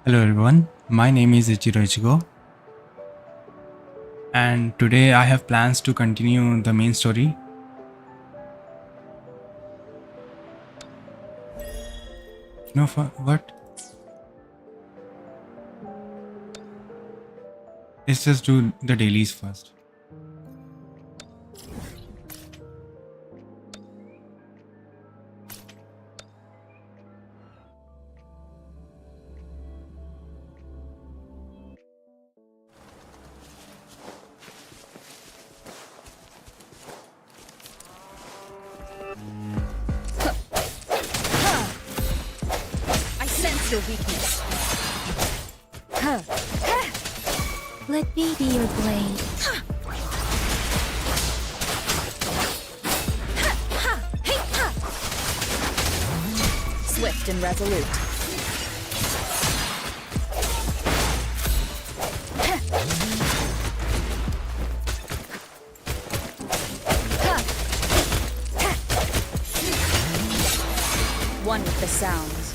Hello everyone, my name is Ichiro Ichigo, and today I have plans to continue the main story. No, what? Let's just do the dailies first. I sense your weakness. Let me be your blade. Swift and resolute. One with the sounds.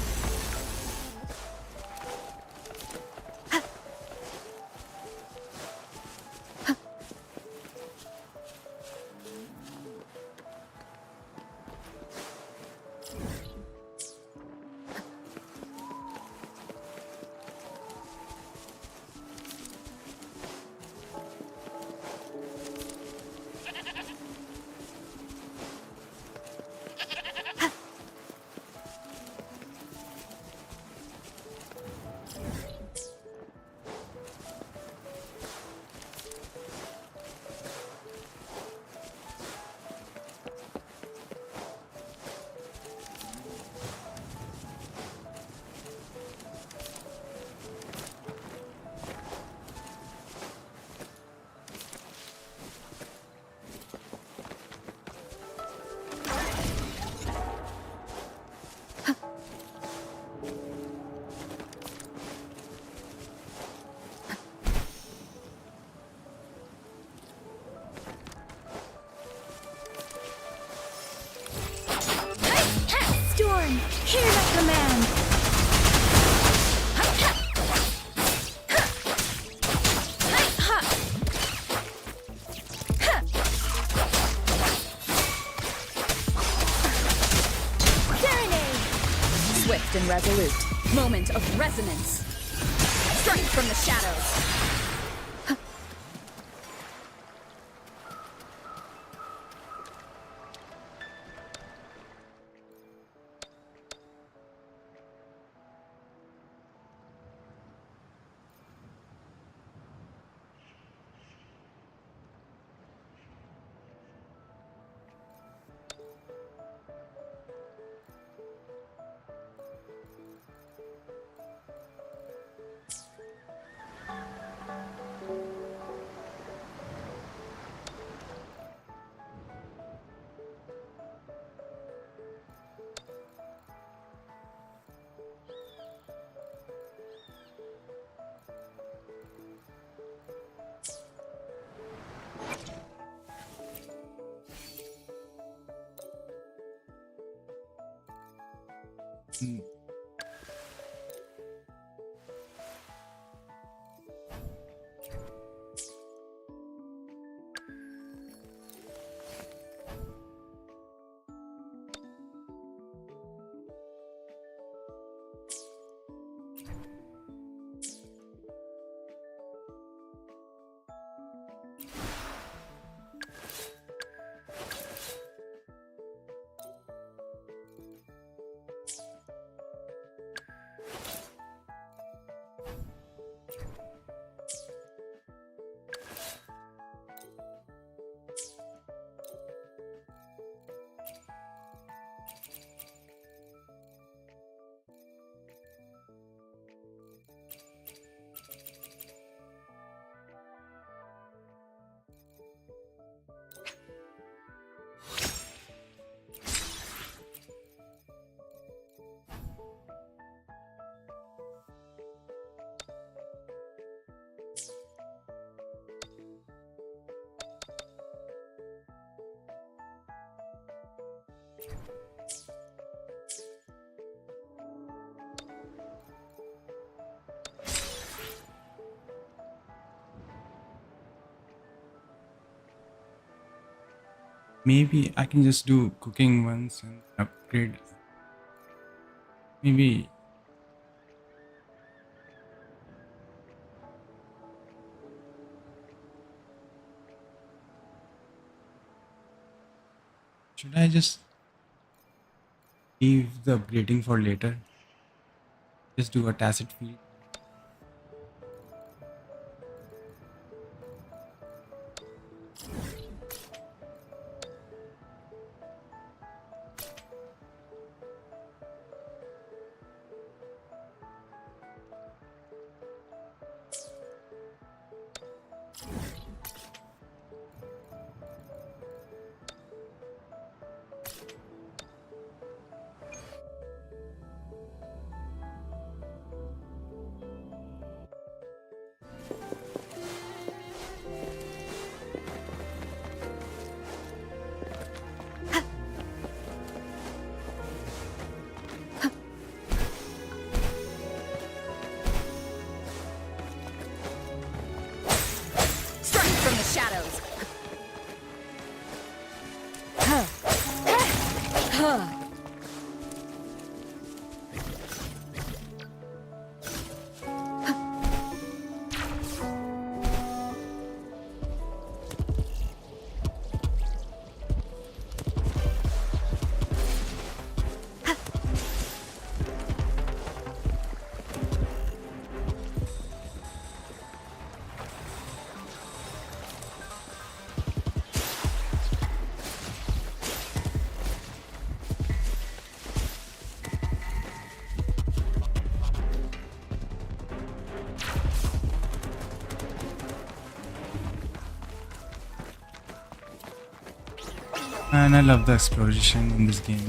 Storm, hear my command. Serenade. Swift and resolute. Moment of resonance. Strike from the shadows. Maybe I can just do cooking once and upgrade. Maybe should I just leave the upgrading for later? Just do a tacit field. Strike from the shadows. And I love the exploration in this game.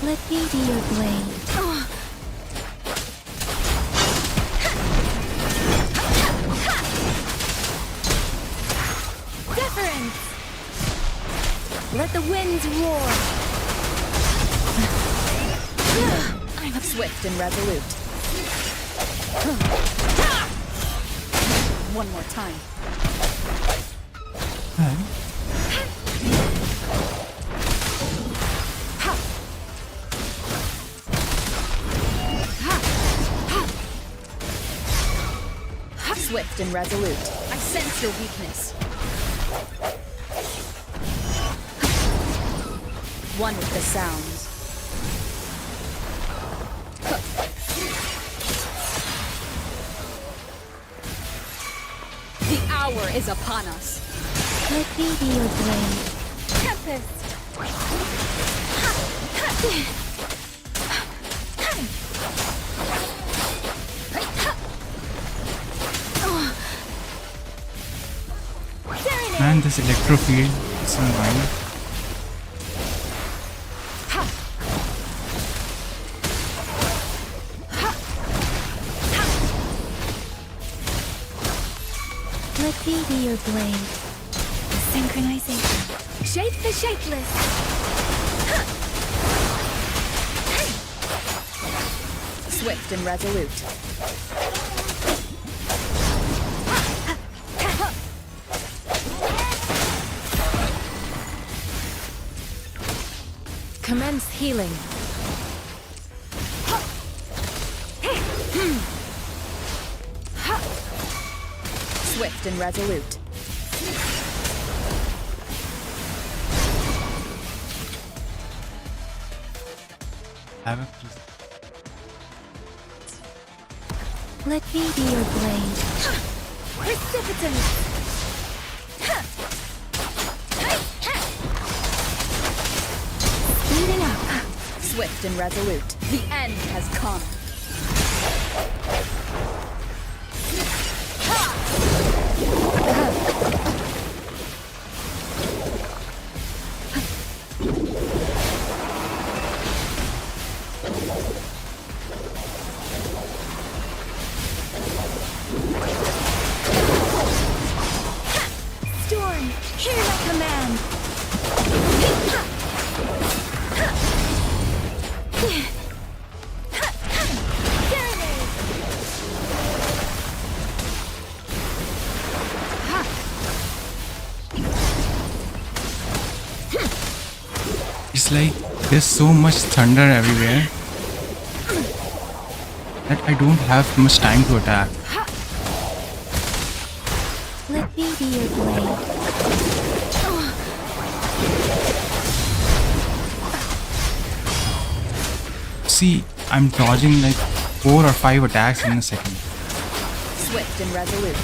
Let me be your blade. Deference! Let the winds roar. I'm swift and resolute. One more time. Swift and resolute. I sense your weakness. One with the sounds. The hour is upon us. Let me be your blade. Tempest! Man, this electro field is so annoying. Let me be your blade. Synchronization. Shape the shapeless. Swift and resolute. Commence healing. Swift and resolute. Have a piece. Let me be your blade. Precipitance! Speeding up. Swift and resolute. The end has come. It's like there's so much thunder everywhere that I don't have much time to attack. Let me be your blade. See, I'm dodging like 4 or 5 attacks in a second. Swift and resolute.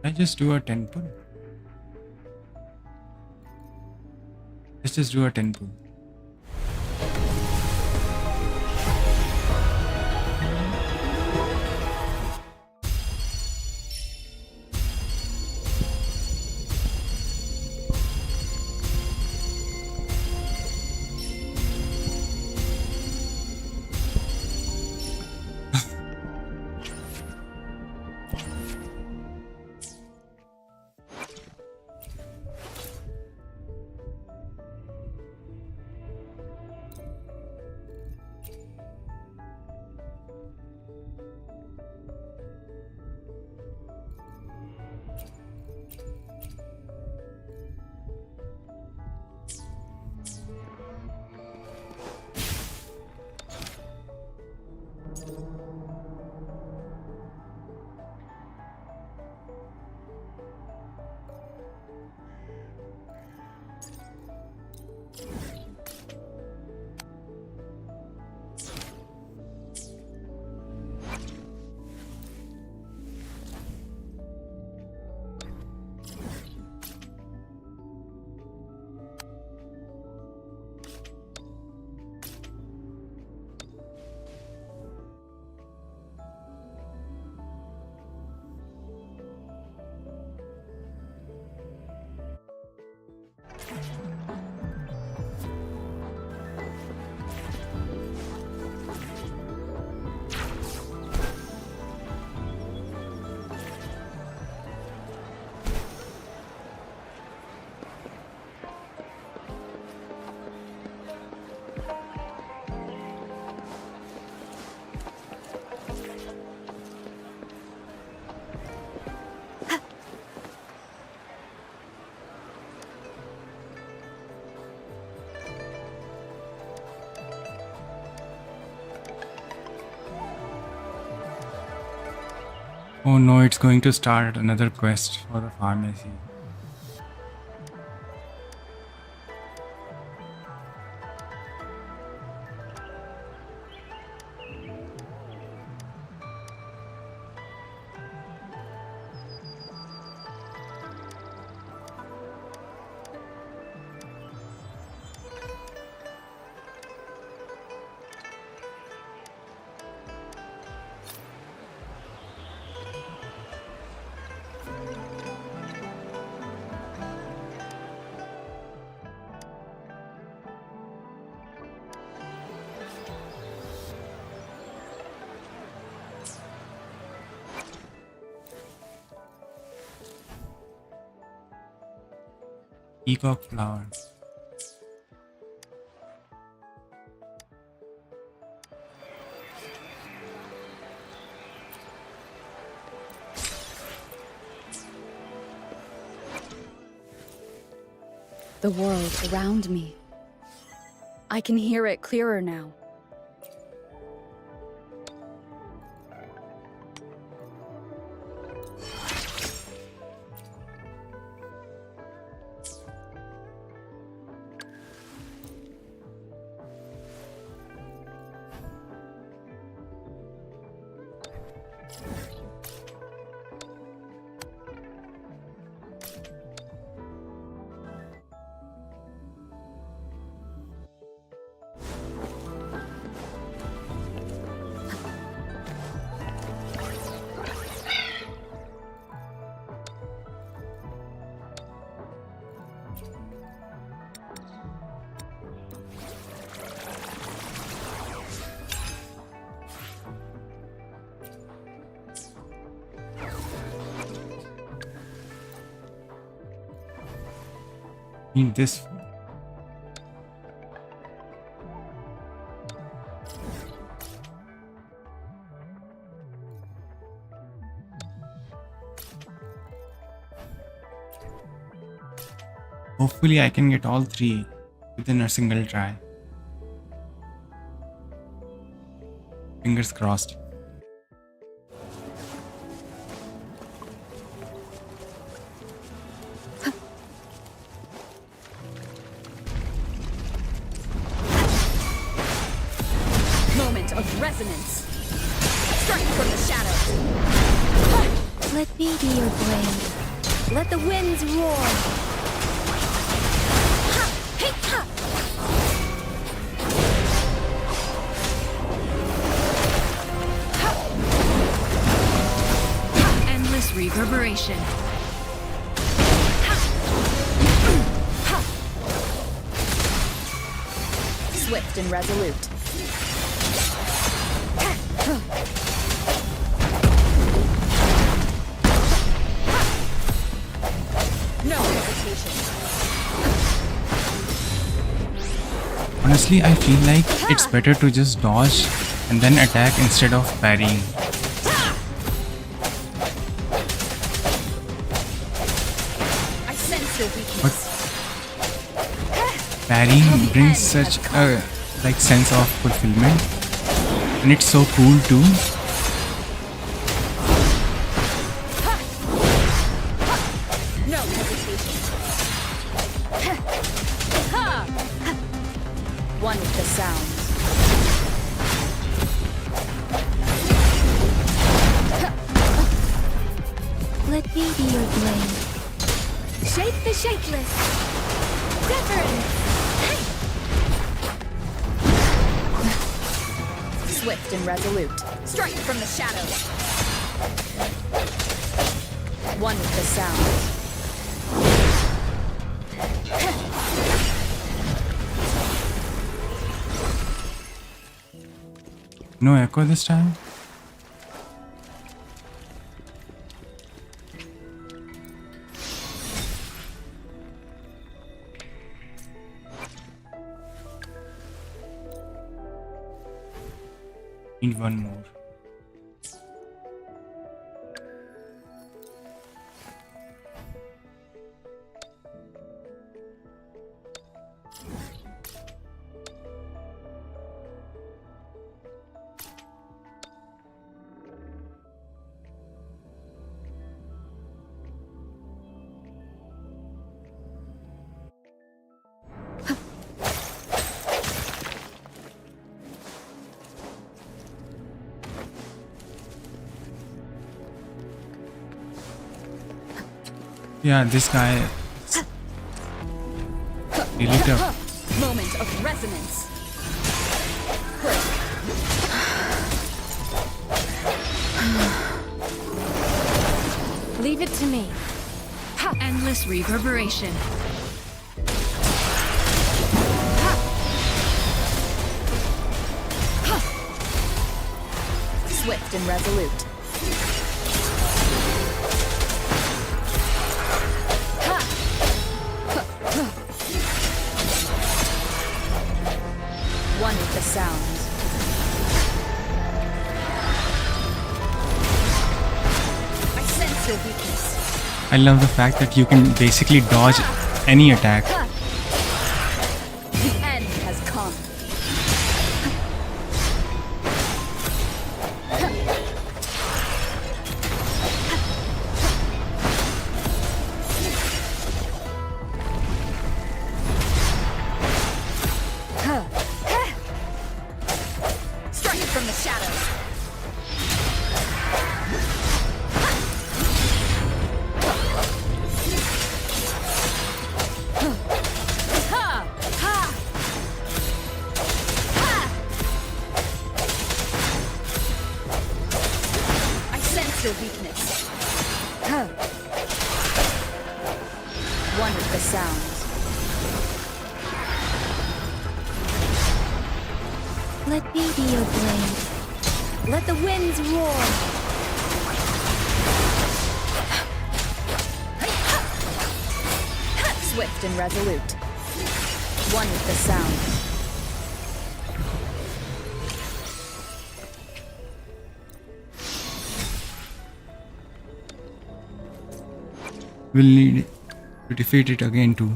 I just do a 10 pull. Let's just do a 10 pull. Oh no, it's going to start another quest for the pharmacy. Peacock flower. The world around me. I can hear it clearer now. Need this. Hopefully I can get all three within a single try. Fingers crossed. Moment of resonance. Strike from the shadows. Let me be your blade. Let the winds roar. Ha! Hey, ha! Endless reverberation. Swift and resolute. No hesitation. Honestly, I feel like it's better to just dodge and then attack instead of parrying. I sense your But weakness. parrying brings such a sense of fulfillment, and it's so cool too. No hesitation. Ha! One with the sound. Let me be your blade. Shake the shakeless. Deference. Swift and resolute. Strike from the shadows. One with the sound. No echo this time? Need one more. Yeah, this guy is really tough. Moment of resonance. Leave it to me. Endless reverberation. Swift and resolute. One with the sound. I sense your weakness. I love the fact that you can basically dodge any attack One with the sound. Let me be your blade. Let the winds roar. Swift and resolute. One with the sound. We'll need to defeat it again too.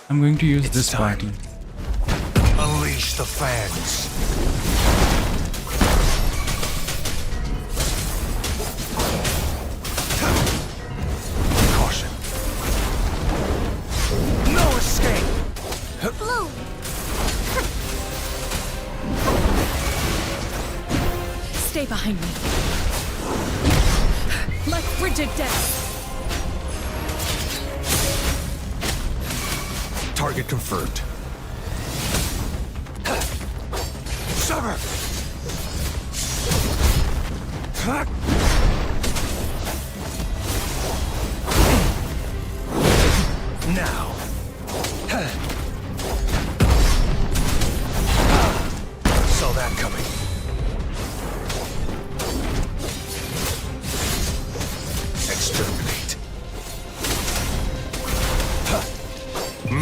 I'm going to use this time. party. Unleash the fans. Caution. No escape. Bloom! Stay behind me. Like frigid death. Target confirmed. Sever! Now. Saw that coming. Exterminate.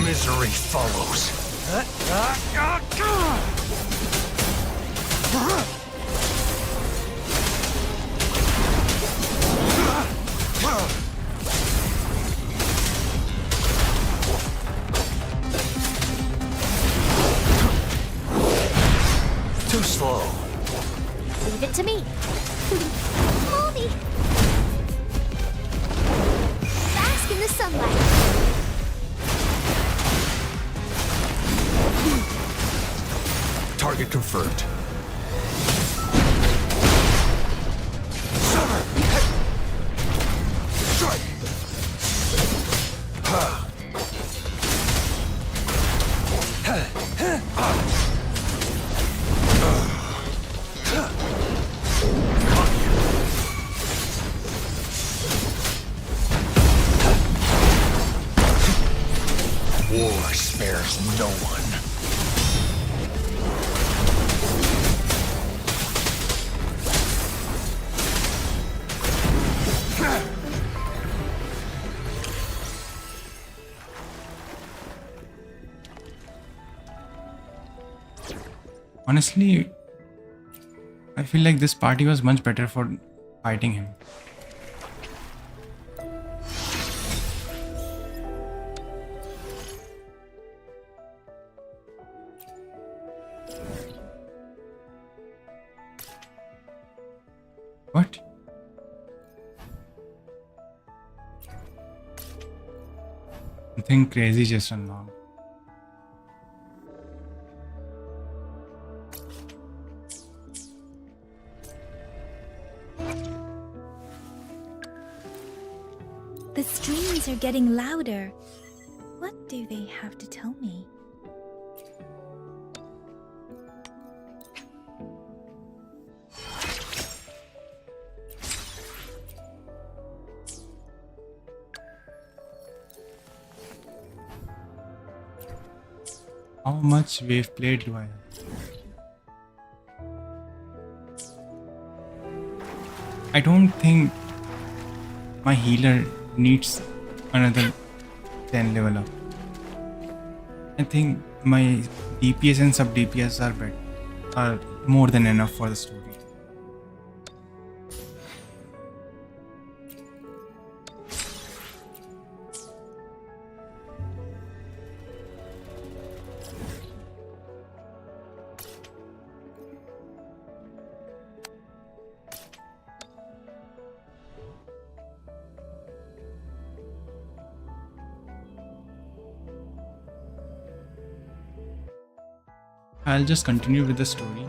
Misery follows. Too slow. Leave it to me. Mommy! Bask in the sunlight. Target confirmed. Sever! Strike! War spares no one. Honestly, I feel like this party was much better for fighting him. What? Something crazy just unlocked. The streams are getting louder. What do they have to tell me? How much wave played do I have? I don't think my healer needs another 10 level up. I think my DPS and sub DPS are more than enough for the story. I'll just continue with the story.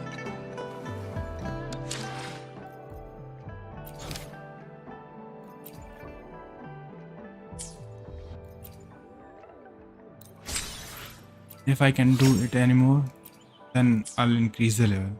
If I can do it anymore, then I'll increase the level.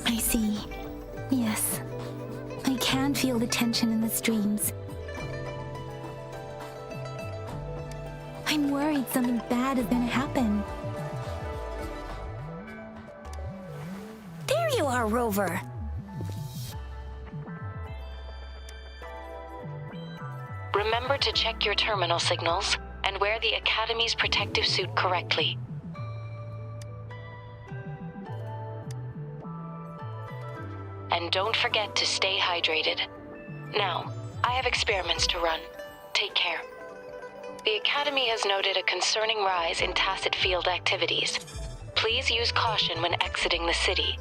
I see. Yes. I can feel the tension in the streams. I'm worried something bad is gonna happen. There you are, Rover. Remember to check your terminal signals and wear the Academy's protective suit correctly. And don't forget to stay hydrated. Now, I have experiments to run. Take care. The Academy has noted a concerning rise in tacit field activities. Please use caution when exiting the city.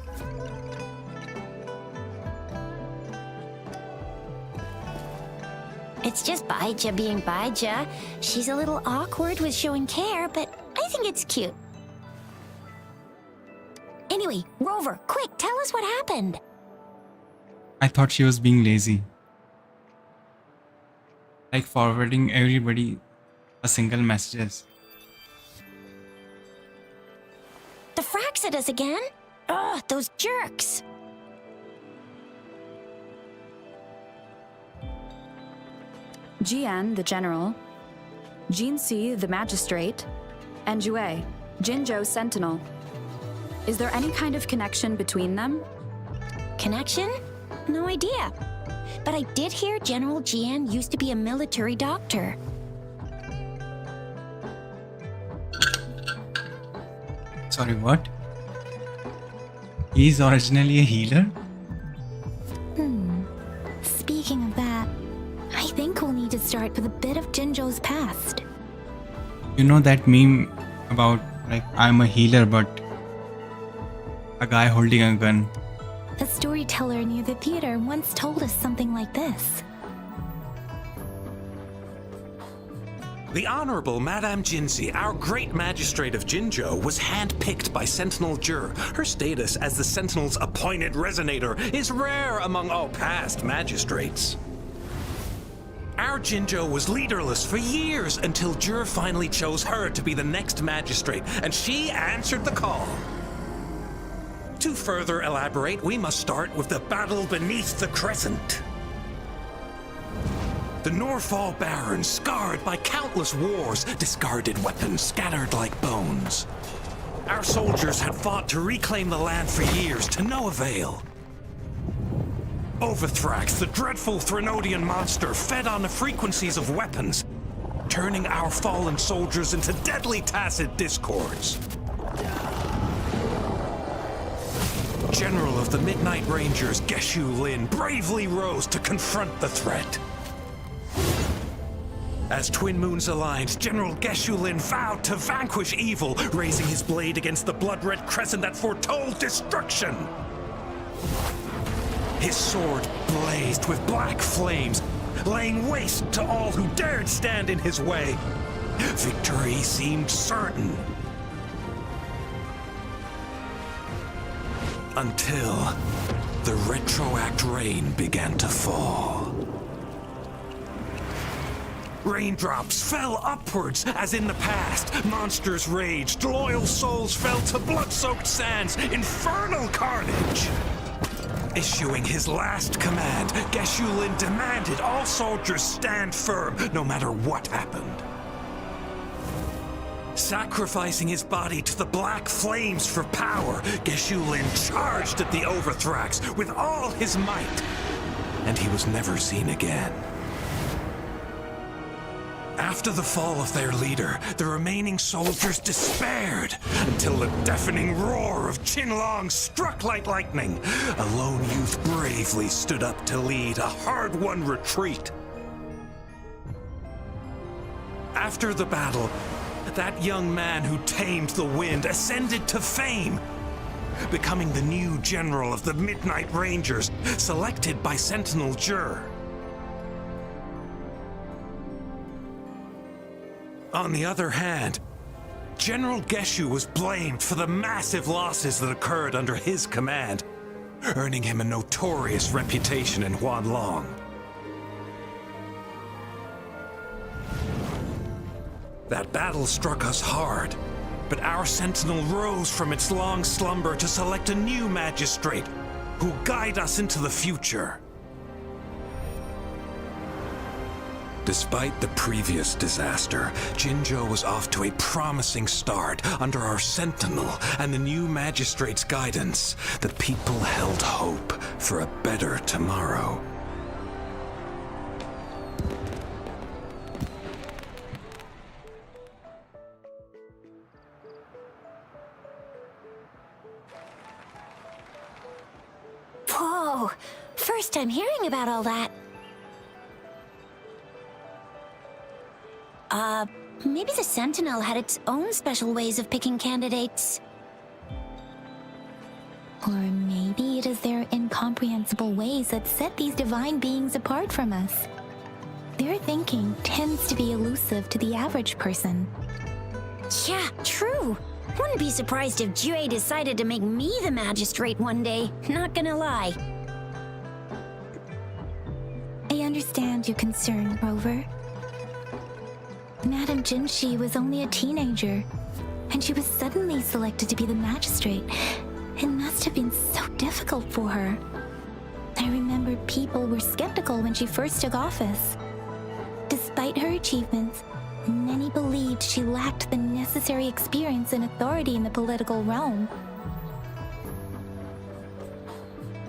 It's just Baija being Baija. She's a little awkward with showing care, but I think it's cute. Anyway, Rover, quick, tell us what happened. I thought she was being lazy. Like forwarding everybody a single messages. The Fraxidus again? Ugh, those jerks. Jian, the general, Jinsi, the magistrate, and Jue, Jinzhou sentinel. Is there any kind of connection between them? Connection? No idea. But I did hear General Jian used to be a military doctor. Sorry, what? He's originally a healer? Speaking of that, I think we'll need to start with a bit of Jinzhou's past. You know that meme about, like, I'm a healer but a guy holding a gun? A storyteller near the theater once told us something like this. The Honorable Madame Jinzi, our great magistrate of Jinzhou, was handpicked by Sentinel Jur. Her status as the Sentinel's appointed resonator is rare among all past magistrates. Our Jinzhou was leaderless for years until Jur finally chose her to be the next magistrate, and she answered the call. To further elaborate, we must start with the battle beneath the Crescent. The Norfall Barons, scarred by countless wars, discarded weapons scattered like bones. Our soldiers had fought to reclaim the land for years, to no avail. Overthrax, the dreadful Threnodian monster, fed on the frequencies of weapons, turning our fallen soldiers into deadly tacit discords. General of the Midnight Rangers, Geshu Lin, bravely rose to confront the threat. As Twin Moons aligned, General Geshu Lin vowed to vanquish evil, raising his blade against the blood-red crescent that foretold destruction. His sword blazed with black flames, laying waste to all who dared stand in his way. Victory seemed certain. Until the retroact rain began to fall. Raindrops fell upwards as in the past. Monsters raged, loyal souls fell to blood-soaked sands, infernal carnage. Issuing his last command, Geshu Lin demanded all soldiers stand firm, no matter what happened. Sacrificing his body to the black flames for power, Geshu Lin charged at the Overthrax with all his might, and he was never seen again. After the fall of their leader, the remaining soldiers despaired until the deafening roar of Qinlong struck like lightning. A lone youth bravely stood up to lead a hard-won retreat. After the battle, that young man who tamed the wind ascended to fame, becoming the new general of the Midnight Rangers, selected by Sentinel Jur. On the other hand, General Geshu was blamed for the massive losses that occurred under his command, earning him a notorious reputation in Huanlong. That battle struck us hard, but our sentinel rose from its long slumber to select a new magistrate who'll guide us into the future. Despite the previous disaster, Jinzhou was off to a promising start. Under our sentinel and the new magistrate's guidance, the people held hope for a better tomorrow. Whoa! First time hearing about all that. Maybe the Sentinel had its own special ways of picking candidates. Or maybe it is their incomprehensible ways that set these divine beings apart from us. Their thinking tends to be elusive to the average person. Yeah, true. Wouldn't be surprised if Jue decided to make me the magistrate one day, not gonna lie. I understand your concern, Rover. Madame Jinshi was only a teenager, and she was suddenly selected to be the magistrate. It must have been so difficult for her. I remember people were skeptical when she first took office. Despite her achievements, many believed she lacked the necessary experience and authority in the political realm.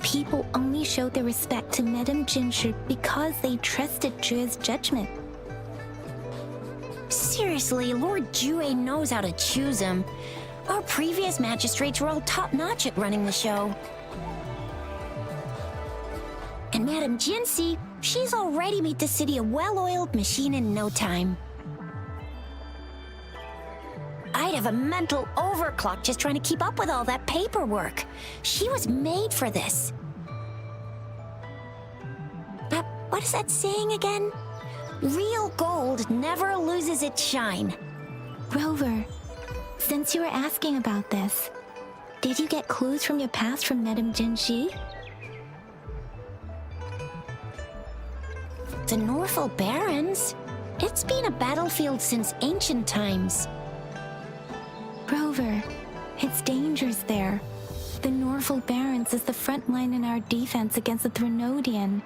People only showed their respect to Madame Jinshi because they trusted Jue's judgment. Seriously, Lord Jue knows how to choose him. Our previous magistrates were all top-notch at running the show. And Madame Jinshi, she's already made the city a well-oiled machine in no time. I'd have a mental overclock just trying to keep up with all that paperwork. She was made for this. But what is that saying again? Real gold never loses its shine. Rover, since you were asking about this, did you get clues from your past from Madame Jinshi? The Northel Barrens? It's been a battlefield since ancient times. Rover, it's dangerous there. The Northel Barrens is the front line in our defense against the Threnodian.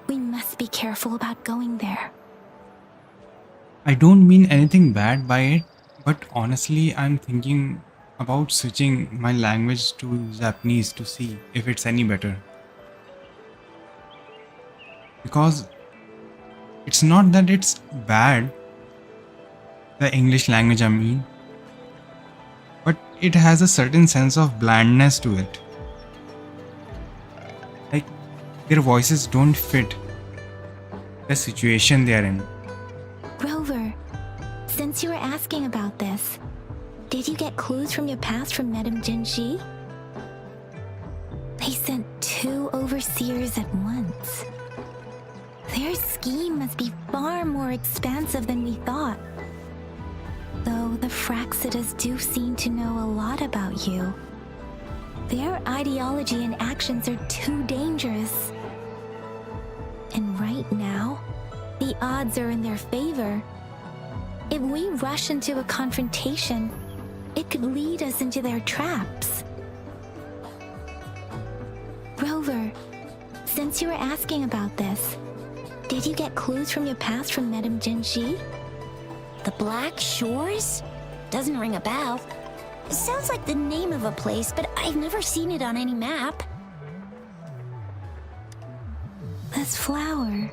We must be careful about going there. I don't mean anything bad by it, but honestly, I'm thinking about switching my language to Japanese to see if it's any better. Because it's not that it's bad, the English language I mean, but it has a certain sense of blandness to it. Like, their voices don't fit the situation they are in. Rover, since you were asking about this, did you get clues from your past from Madame Jinshi? They sent 2 overseers at once. Their scheme must be far more expansive than we thought. Though the Fraxidas do seem to know a lot about you. Their ideology and actions are too dangerous. And right now, the odds are in their favor. If we rush into a confrontation, it could lead us into their traps. Rover, since you were asking about this, did you get clues from your past from Madame Jinji? The Black Shores? Doesn't ring a bell. It sounds like the name of a place, but I've never seen it on any map. This flower.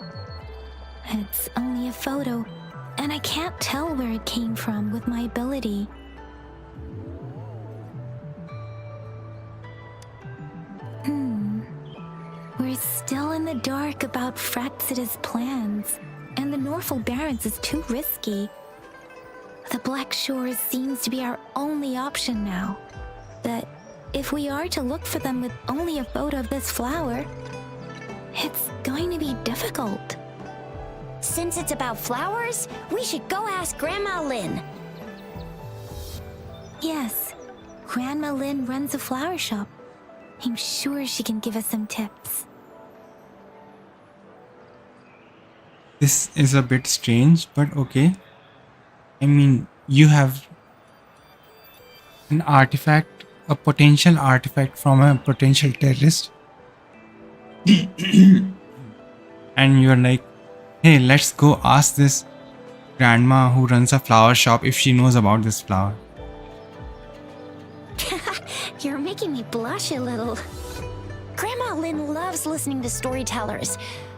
It's only a photo, and I can't tell where it came from with my ability. We're still in the dark about Fraxita's plans, and the Norfolk Barrens is too risky. The Black Shores seems to be our only option now. But if we are to look for them with only a photo of this flower, it's going to be difficult. Since it's about flowers, we should go ask Grandma Lynn. Yes, Grandma Lynn runs a flower shop. I'm sure she can give us some tips. This is a bit strange, but okay. I mean, you have an artifact, a potential artifact from a potential terrorist. And you're like, hey, let's go ask this grandma who runs a flower shop if she knows about this flower. You're making me blush a little. Grandma Lynn loves listening to storytellers.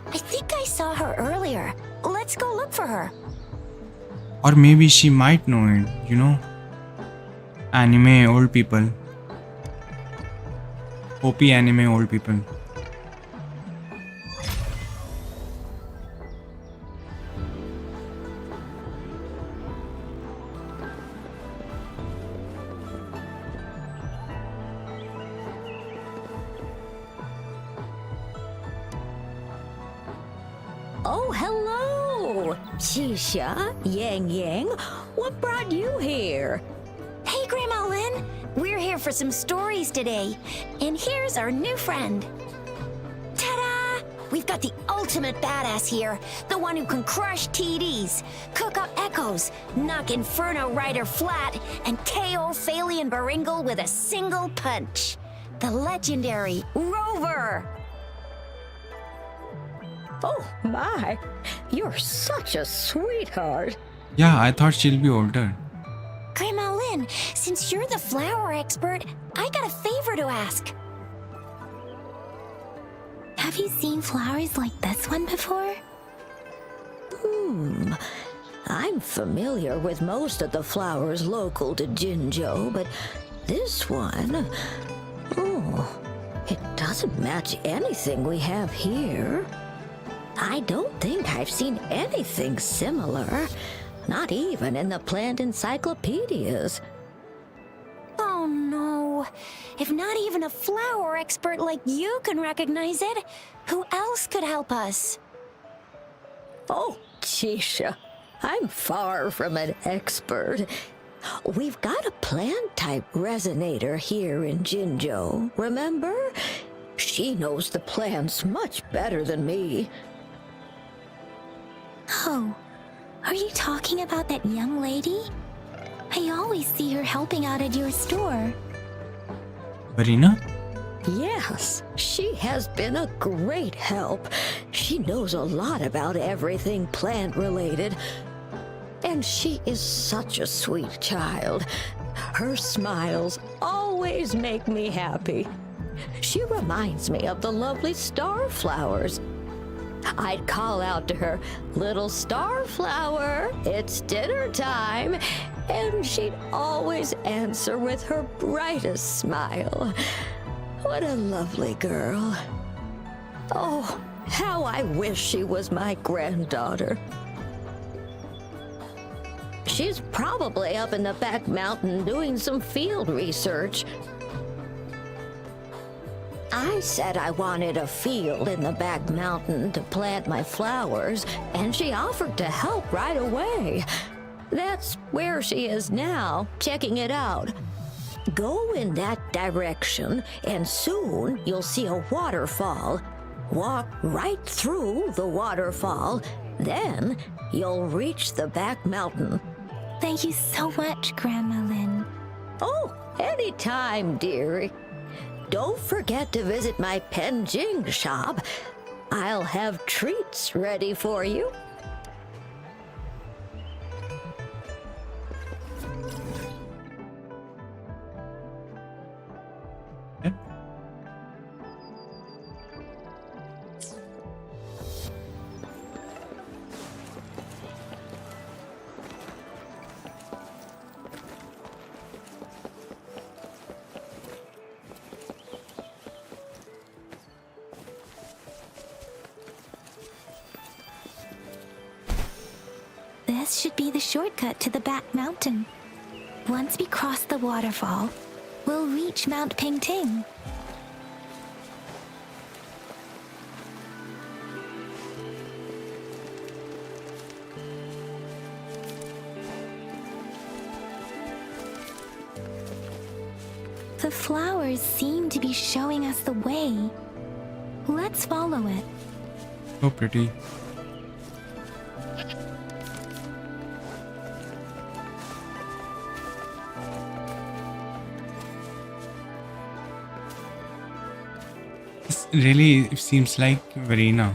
I think I saw her earlier. Let's go look for her. Or maybe she might know it, you know? Anime old people. OP anime old people. Oh, hello! Shisha, Yang Yang, what brought you here? Hey, Grandma Lynn. We're here for some stories today. And here's our new friend. Ta-da! We've got the ultimate badass here. The one who can crush TDs, cook up echoes, knock Inferno Rider flat, and KO Phalian Baringle with a single punch. The legendary Rover! Oh my, you're such a sweetheart. Yeah, I thought she'll be older. Grandma Lynn, since you're the flower expert, I got a favor to ask. Have you seen flowers like this one before? I'm familiar with most of the flowers local to Jinzhou, but this one, it doesn't match anything we have here. I don't think I've seen anything similar, not even in the plant encyclopedias. Oh no. If not even a flower expert like you can recognize it, who else could help us? Oh, Chisha, I'm far from an expert. We've got a plant-type resonator here in Jinzhou, remember? She knows the plants much better than me. Oh, are you talking about that young lady? I always see her helping out at your store. Varina? Yes, she has been a great help. She knows a lot about everything plant-related. And she is such a sweet child. Her smiles always make me happy. She reminds me of the lovely starflowers. I'd call out to her, "Little starflower, it's dinner time," and she'd always answer with her brightest smile. What a lovely girl. Oh, how I wish she was my granddaughter. She's probably up in the back mountain doing some field research. I said I wanted a field in the back mountain to plant my flowers, and she offered to help right away. That's where she is now, checking it out. Go in that direction, and soon you'll see a waterfall. Walk right through the waterfall, then you'll reach the back mountain. Thank you so much, Grandma Lynn. Oh, anytime, dearie. Don't forget to visit my Penjing shop. I'll have treats ready for you. Yep. This should be the shortcut to the back mountain. Once we cross the waterfall, we'll reach Mount Pingting. The flowers seem to be showing us the way. Let's follow it. So pretty. This really seems like Verena.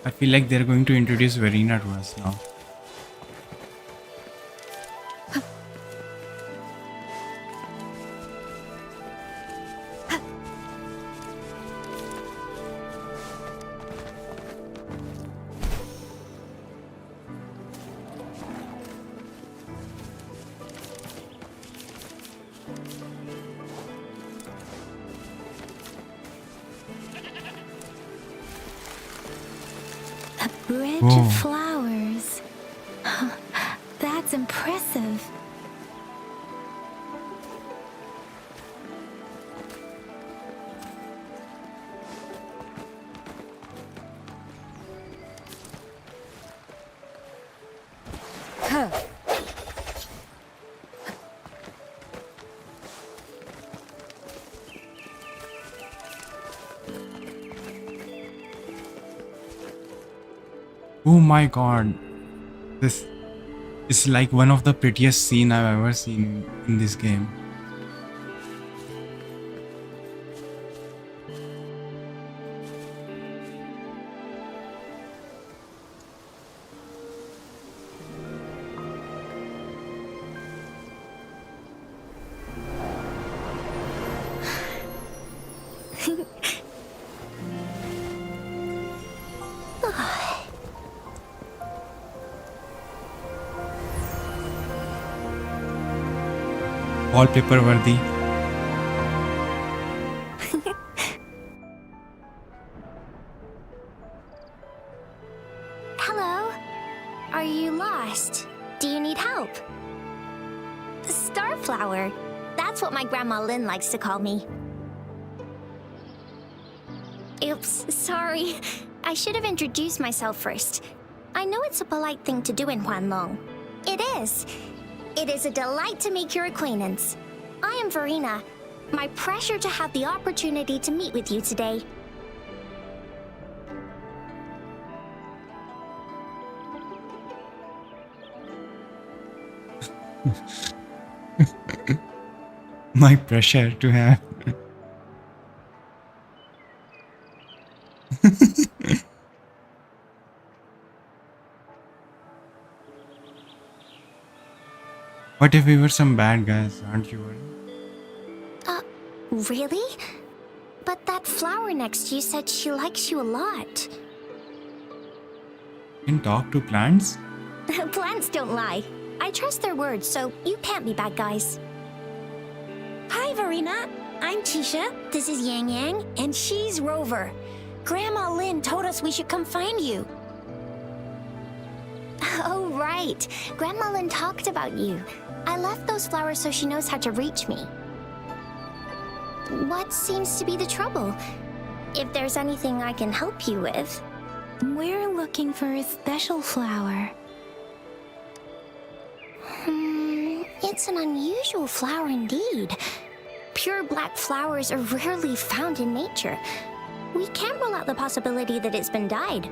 I feel like they're going to introduce Verena to us now. A bridge Whoa. of flowers. That's impressive. Oh my god. This is like one of the prettiest scene I've ever seen in this game. Wallpaper worthy. Hello? Are you lost? Do you need help? Starflower. That's what my Grandma Lynn likes to call me. Oops, sorry. I should have introduced myself first. I know it's a polite thing to do in Huanlong. It is. It is a delight to make your acquaintance. I am Verena. My pleasure to have the opportunity to meet with you today. My pressure to have. What if we were some bad guys, aren't you worried? Really? But that flower next to you said she likes you a lot. Can talk to plants? Plants don't lie. I trust their words, so you can't be bad guys. Hi, Verena. I'm Tisha. This is Yang Yang, and she's Rover. Grandma Lynn told us we should come find you. Oh, right. Grandma Lynn talked about you. I left those flowers so she knows how to reach me. What seems to be the trouble? If there's anything I can help you with. We're looking for a special flower. It's an unusual flower indeed. Pure black flowers are rarely found in nature. We can't rule out the possibility that it's been dyed.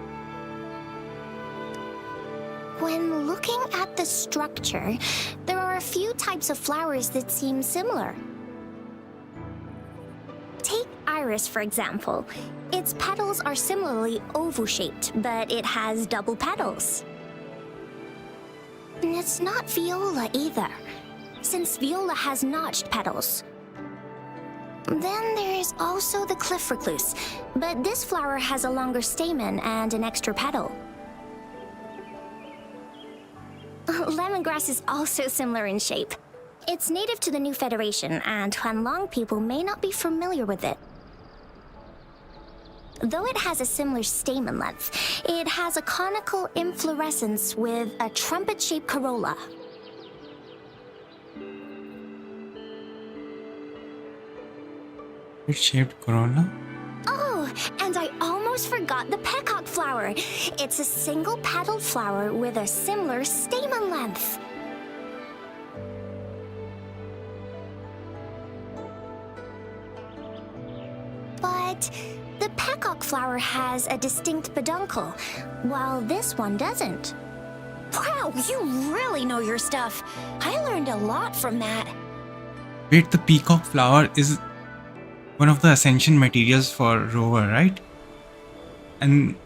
When looking at the structure, there are a few types of flowers that seem similar. Take iris, for example. Its petals are similarly oval-shaped, but it has double petals. And it's not viola either, since viola has notched petals. Then there is also the cliff recluse, but this flower has a longer stamen and an extra petal. Lemongrass is also similar in shape. It's native to the New Federation, and Huanlong people may not be familiar with it. Though it has a similar stamen length, it has a conical inflorescence with a trumpet-shaped corolla. It's shaped corolla? Oh, and I almost forgot the peacock flower. It's a single-petaled flower with a similar stamen length. But the peacock flower has a distinct peduncle, while this one doesn't. Wow, you really know your stuff. I learned a lot from that. Wait, the peacock flower is one of the ascension materials for rover, right? And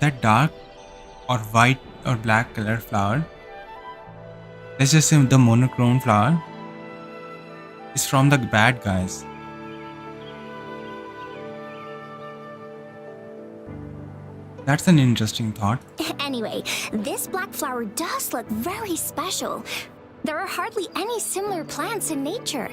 that dark or white or black colored flower, let's just say the monochrome flower, is from the bad guys. That's an interesting thought. Anyway, this black flower does look very special. There are hardly any similar plants in nature.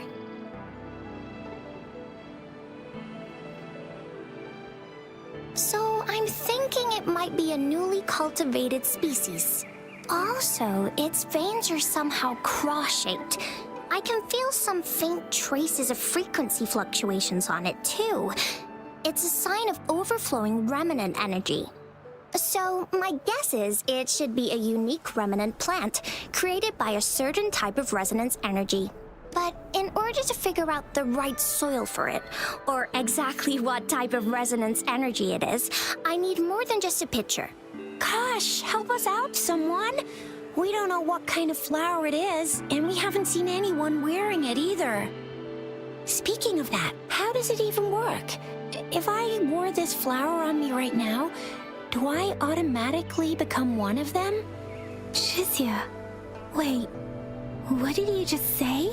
So I'm thinking it might be a newly cultivated species. Also, its veins are somehow cross-shaped. I can feel some faint traces of frequency fluctuations on it too. It's a sign of overflowing remnant energy. So my guess is it should be a unique remnant plant created by a certain type of resonance energy. But in order to figure out the right soil for it, or exactly what type of resonance energy it is, I need more than just a picture. Gosh, help us out, someone. We don't know what kind of flower it is, and we haven't seen anyone wearing it either. Speaking of that, how does it even work? If I wore this flower on me right now, do I automatically become one of them? Shizia, wait, what did you just say?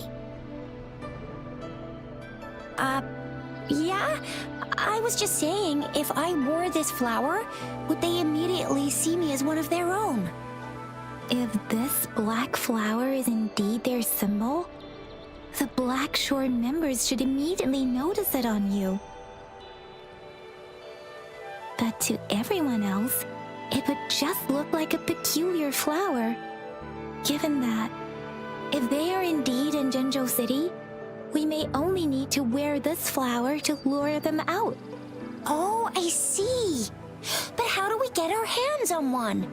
Yeah? I was just saying, if I wore this flower, would they immediately see me as one of their own? If this black flower is indeed their symbol, the Black Shore members should immediately notice it on you. But to everyone else, it would just look like a peculiar flower. Given that, if they are indeed in Jinzhou City, we may only need to wear this flower to lure them out. Oh, I see. But how do we get our hands on one?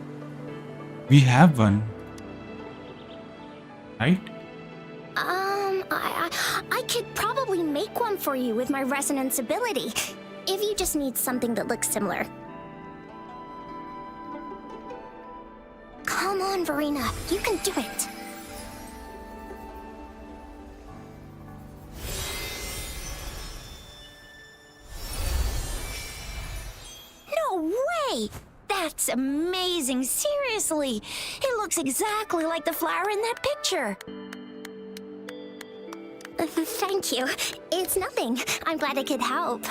We have one, right? I could probably make one for you with my resonance ability, if you just need something that looks similar. Come on, Verena, you can do it. No way! That's amazing, seriously! It looks exactly like the flower in that picture. Thank you. It's nothing. I'm glad I could help.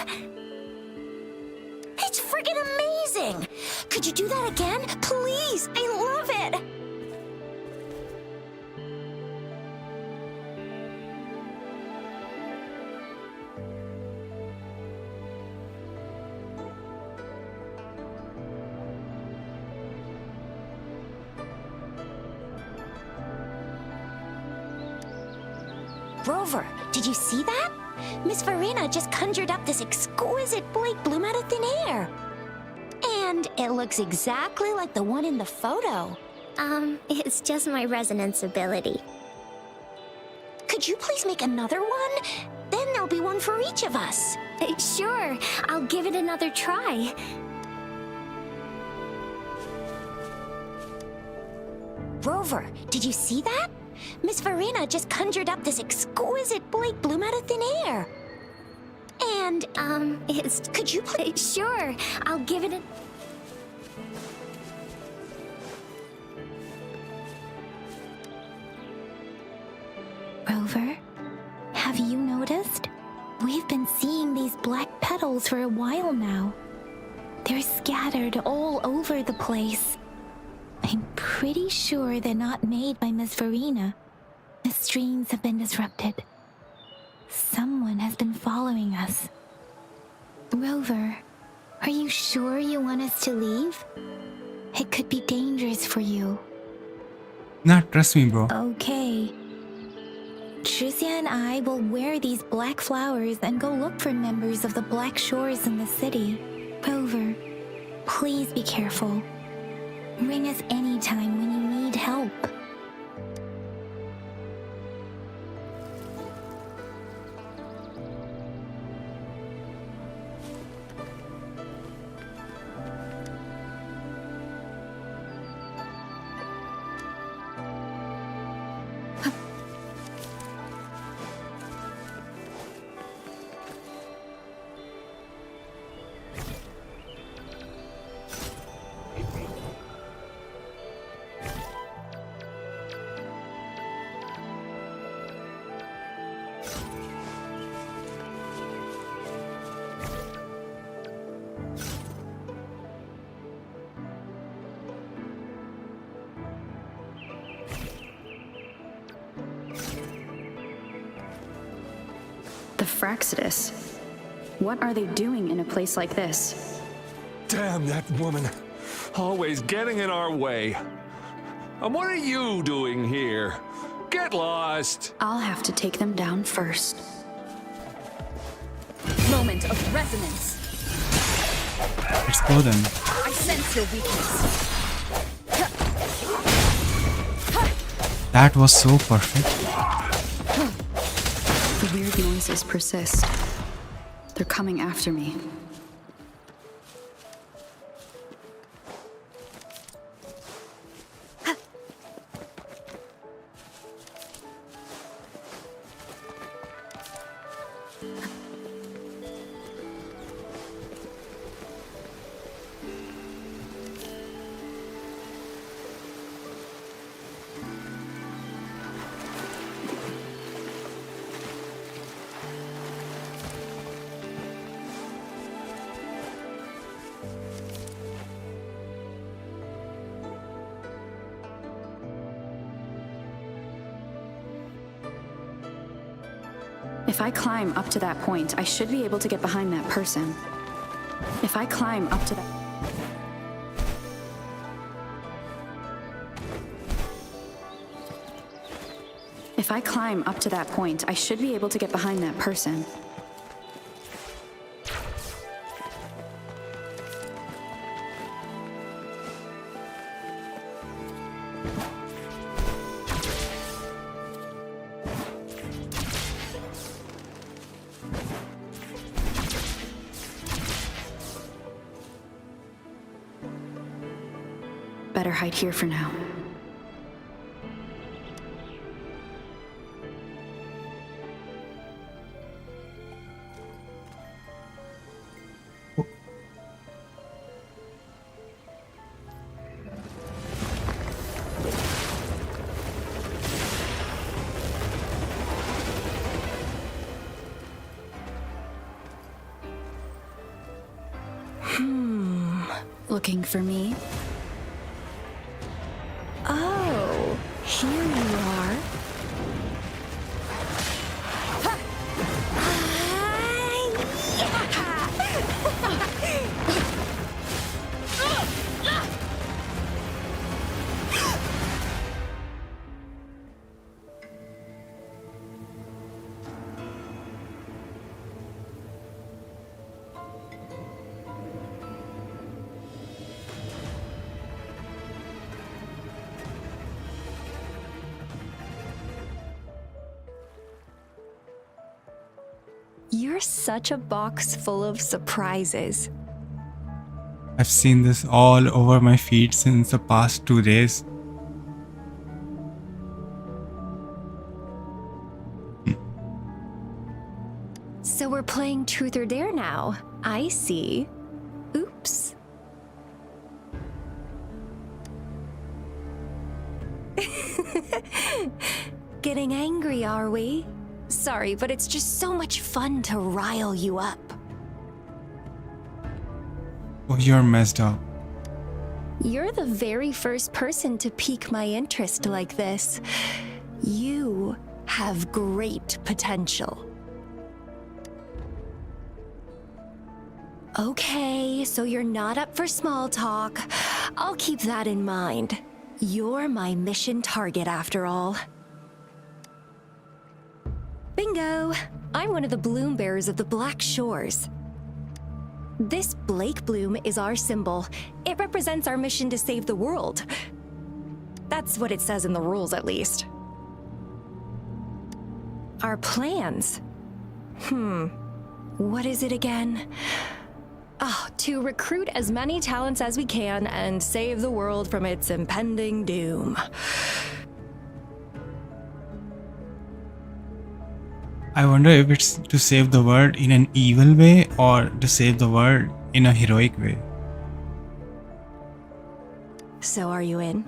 It's friggin' amazing! Could you do that again? Please! I love it! Rover, did you see that? Miss Verena just conjured up this exquisite Blake bloom out of thin air. And it looks exactly like the one in the photo. It's just my resonance ability. Could you please make another one? Then there'll be one for each of us. Sure, I'll give it another try. Rover, did you see that? Miss Verena just conjured up this exquisite Blake bloom out of thin air. And, could you please... Sure, I'll give it a... Rover, have you noticed? We've been seeing these black petals for a while now. They're scattered all over the place. I'm pretty sure they're not made by Miss Verena. The streams have been disrupted. Someone has been following us. Rover, are you sure you want us to leave? It could be dangerous for you. Nah, trust me, bro. Okay. Tricia and I will wear these black flowers and go look for members of the Black Shores in the city. Rover, please be careful. Ring us anytime when you need help. The Fraxidus. What are they doing in a place like this? Damn that woman. Always getting in our way. And what are you doing here? Get lost. I'll have to take them down first. Moment of resonance. Explode them. I sense your weakness. That was so perfect. The weird noises persist. They're coming after me. If I climb up to that point, I should be able to get behind that person. If I climb up to that... If I climb up to that point, I should be able to get behind that person. Better hide here for now. Looking for me? Oh, here you are. You're such a box full of surprises. I've seen this all over my feed since the past 2 days. So we're playing Truth or Dare now. I see. Oops. Getting angry, are we? Sorry, but it's just so much fun to rile you up. Oh, you're messed up. You're the very first person to pique my interest like this. You have great potential. Okay, so you're not up for small talk. I'll keep that in mind. You're my mission target after all. Bingo! I'm one of the bloom bearers of the Black Shores. This Blake bloom is our symbol. It represents our mission to save the world. That's what it says in the rules, at least. Our plans? What is it again? To recruit as many talents as we can and save the world from its impending doom. I wonder if it's to save the world in an evil way or to save the world in a heroic way. So are you in?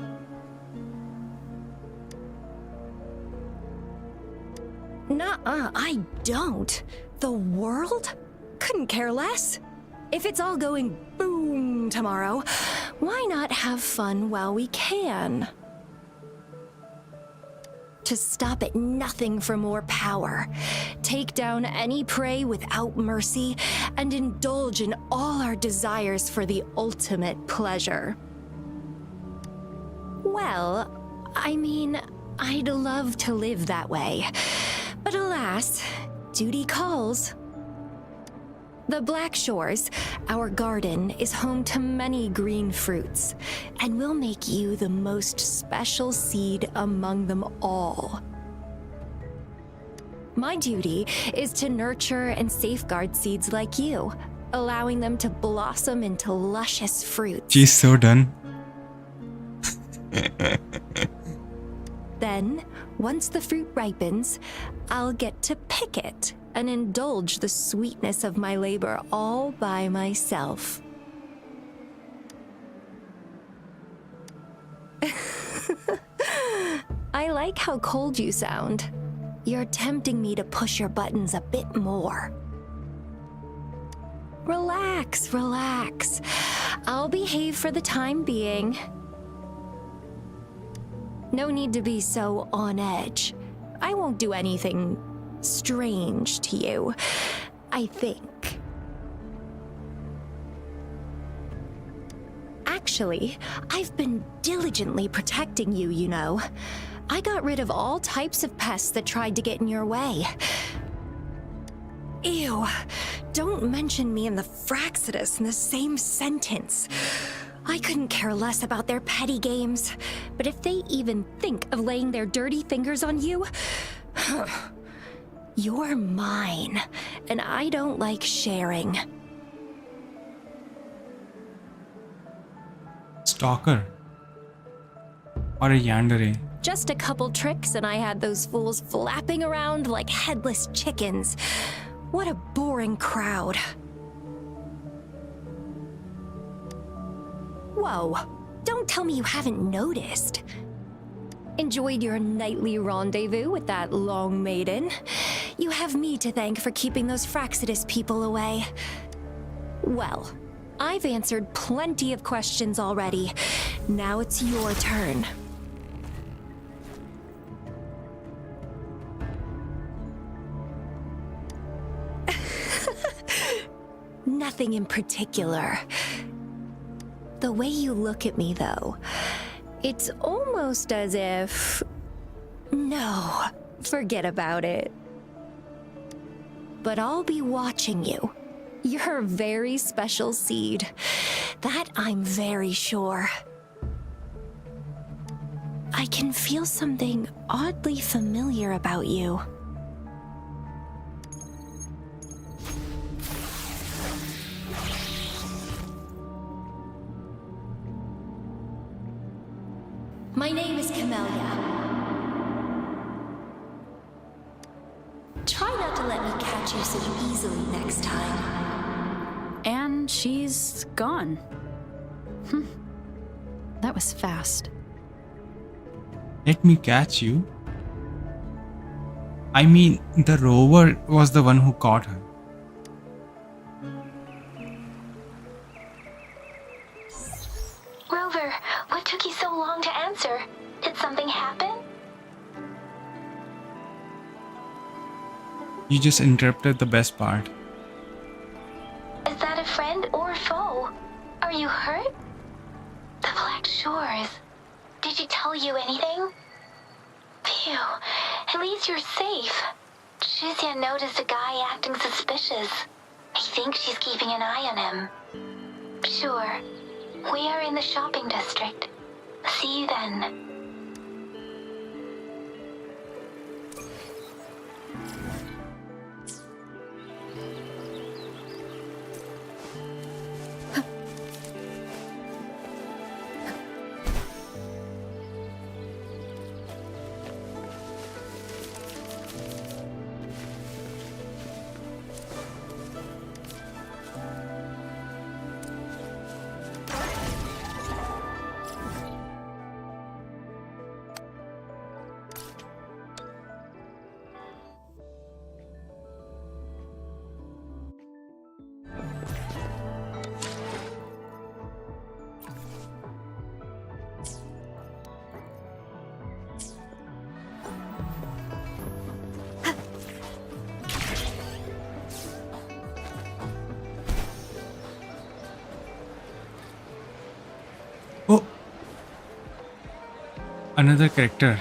Nuh-uh, I don't. The world? Couldn't care less. If it's all going boom tomorrow, why not have fun while we can? To stop at nothing for more power, take down any prey without mercy, and indulge in all our desires for the ultimate pleasure. Well, I mean, I'd love to live that way, but alas, duty calls. The Black Shores, our garden, is home to many green fruits, and will make you the most special seed among them all. My duty is to nurture and safeguard seeds like you, allowing them to blossom into luscious fruits. She's so done. Then, once the fruit ripens, I'll get to pick it and indulge the sweetness of my labor all by myself. I like how cold you sound. You're tempting me to push your buttons a bit more. Relax, relax. I'll behave for the time being. No need to be so on edge. I won't do anything strange to you, I think. Actually, I've been diligently protecting you, you know. I got rid of all types of pests that tried to get in your way. Ew, don't mention me and the Fraxidus in the same sentence. I couldn't care less about their petty games, but if they even think of laying their dirty fingers on you, you're mine, and I don't like sharing. Stalker. Or a yandere. Just a couple tricks and I had those fools flapping around like headless chickens. What a boring crowd. Whoa, don't tell me you haven't noticed. Enjoyed your nightly rendezvous with that long maiden. You have me to thank for keeping those Fraxidus people away. Well, I've answered plenty of questions already. Now it's your turn. Nothing in particular. The way you look at me, though, it's almost as if... No, forget about it. But I'll be watching you. You're a very special seed. That I'm very sure. I can feel something oddly familiar about you. My name is Camellia. Try not to let me catch you so easily next time. And she's gone. That was fast. Let me catch you? I mean, the rover was the one who caught her. Rover, what took you so long to answer? Did something happen? You just interrupted the best part. Is that a friend or foe? Are you hurt? The Black Shores. Did she tell you anything? Phew, at least you're safe. Shuzia noticed a guy acting suspicious. I think she's keeping an eye on him. Sure. We are in the shopping district. See you then. Oh! Another character.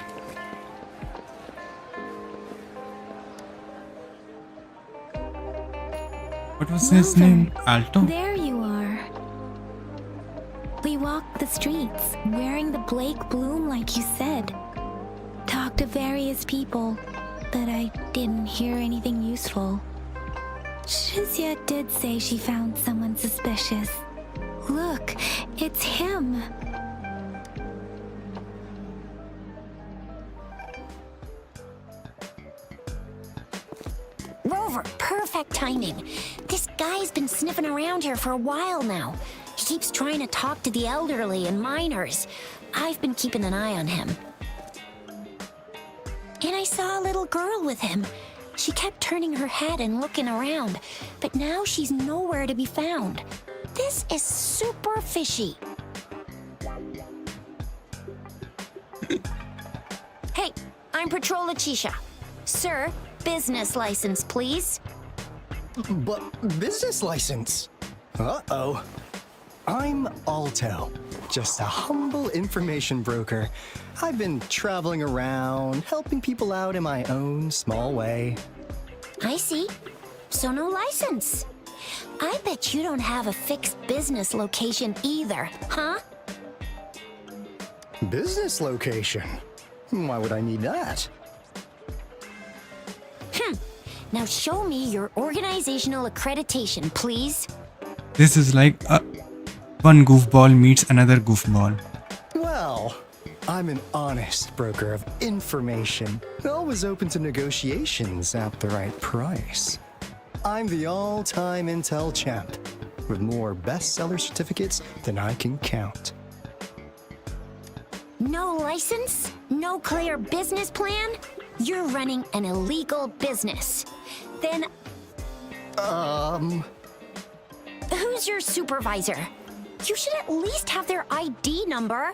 What was his name? Alto? There you are. We walked the streets, wearing the Blake bloom like you said. Talked to various people, but I didn't hear anything useful. Shuzia did say she found someone suspicious. Look, it's him. Rover, perfect timing. This guy's been sniffing around here for a while now. He keeps trying to talk to the elderly and minors. I've been keeping an eye on him. And I saw a little girl with him. She kept turning her head and looking around, but now she's nowhere to be found. This is super fishy. Hey, I'm Patrol Letitia. Sir, business license, please. But business license? Uh-oh. I'm Alto, just a humble information broker. I've been traveling around, helping people out in my own small way. I see. So no license. I bet you don't have a fixed business location either, huh? Business location? Why would I need that? Now show me your organizational accreditation, please. This is like one goofball meets another goofball. Well, I'm an honest broker of information, always open to negotiations at the right price. I'm the all-time intel champ, with more bestseller certificates than I can count. No license? No clear business plan? You're running an illegal business. Then who's your supervisor? You should at least have their ID number.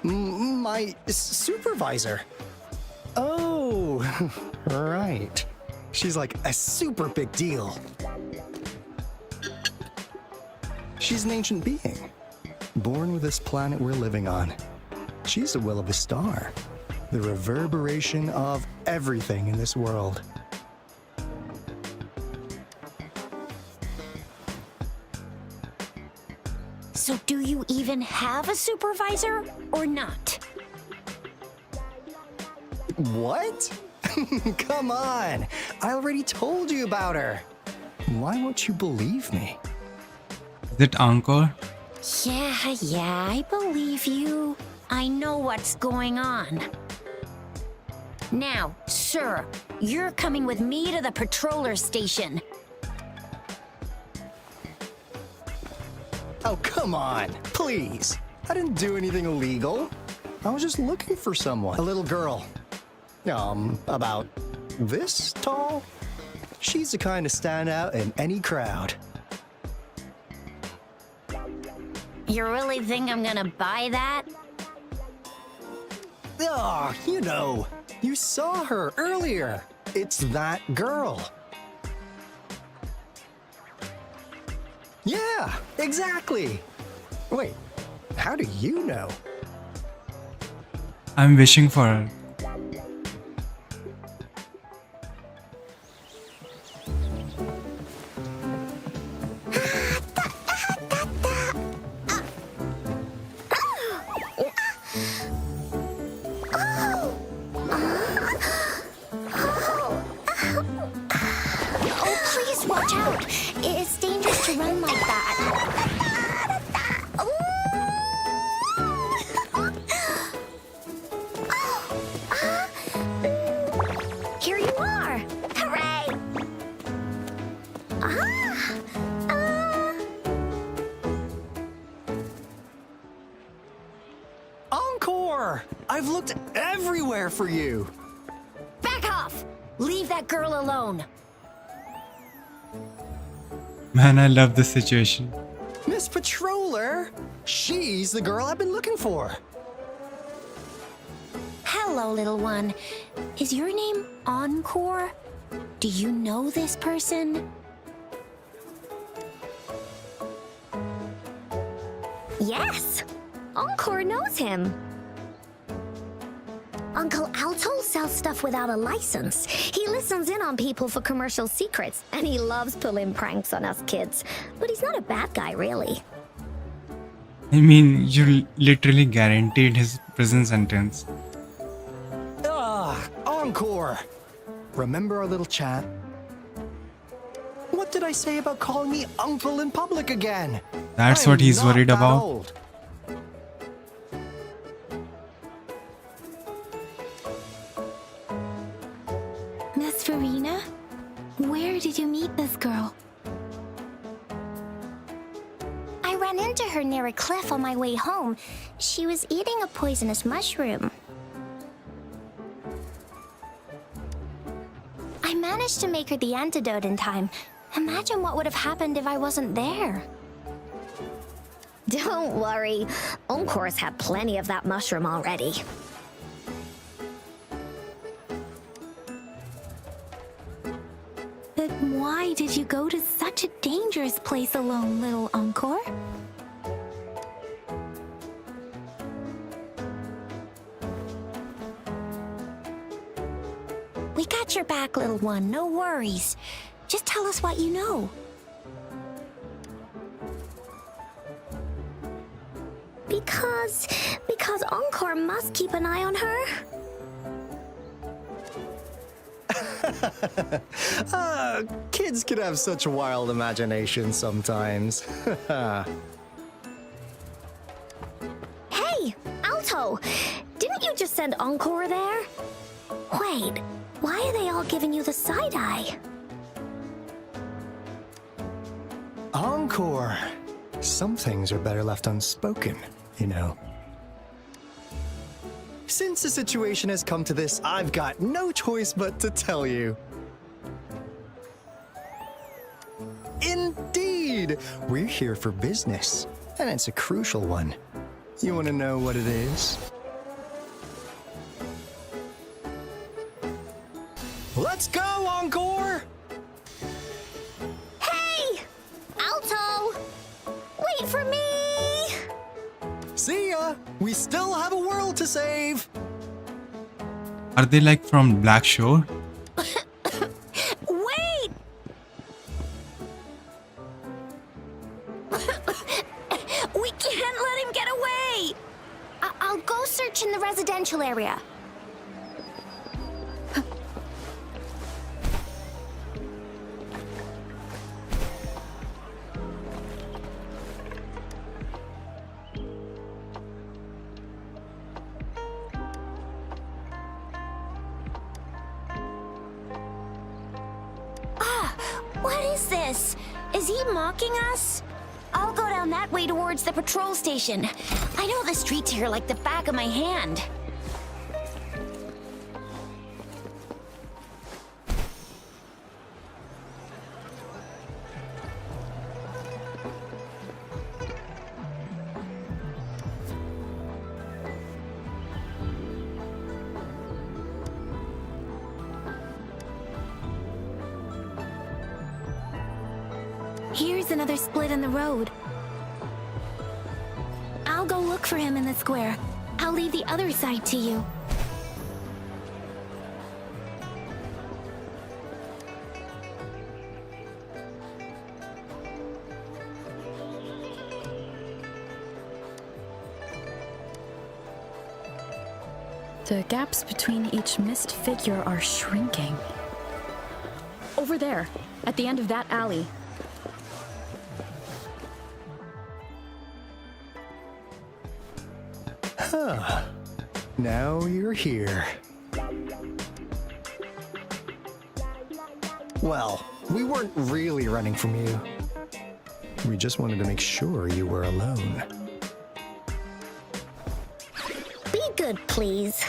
My supervisor? Oh, right. She's like a super big deal. She's an ancient being, born with this planet we're living on. She's the will of the star, the reverberation of everything in this world. So do you even have a supervisor or not? What? Come on! I already told you about her. Why won't you believe me? Is it Angkor? Yeah, I believe you. I know what's going on. Now, sir, you're coming with me to the patroller station. Oh, come on, please. I didn't do anything illegal. I was just looking for someone. A little girl. About this tall? She's the kind to stand out in any crowd. You really think I'm gonna buy that? Oh, you saw her earlier. It's that girl. Yeah, exactly. Wait, how do you know? I'm wishing for her. Oh, please watch out. It's dangerous to run like that. Here you are. Hooray! Encore! I've looked everywhere for you. Back off! Leave that girl alone. Man, I love this situation. Miss Patroller! She's the girl I've been looking for. Hello, little one. Is your name Encore? Do you know this person? Yes! Encore knows him. Uncle Alto sells stuff without a license. He listens in on people for commercial secrets, and he loves pulling pranks on us kids. But he's not a bad guy, really. I mean, you literally guaranteed his prison sentence. Encore! Remember our little chat? What did I say about calling me uncle in public again? That's I what am he's not worried that about. old. Miss Farina, where did you meet this girl? I ran into her near a cliff on my way home. She was eating a poisonous mushroom. I managed to make her the antidote in time. Imagine what would have happened if I wasn't there. Don't worry. Encore's had plenty of that mushroom already. But why did you go to such a dangerous place alone, little Encore? We got your back, little one. No worries. Just tell us what you know. Because Encore must keep an eye on her. Kids can have such wild imaginations sometimes. Hey, Alto! Didn't you just send Encore there? Wait, why are they all giving you the side eye? Encore! Some things are better left unspoken, you know. Since the situation has come to this, I've got no choice but to tell you. Indeed! We're here for business, and it's a crucial one. You want to know what it is? Let's go, Encore! Hey! Alto! Wait for me! See ya! We still have a world to save! Are they like from Black Shore? Wait! We can't let him get away! I'll go search in the residential area. is this? Is he mocking us? I'll go down that way towards the patrol station. I know the streets here like the back of my hand. Here's another split in the road. I'll go look for him in the square. I'll leave the other side to you. The gaps between each mist figure are shrinking. Over there, at the end of that alley. Huh. Now you're here. Well, we weren't really running from you. We just wanted to make sure you were alone. Be good, please.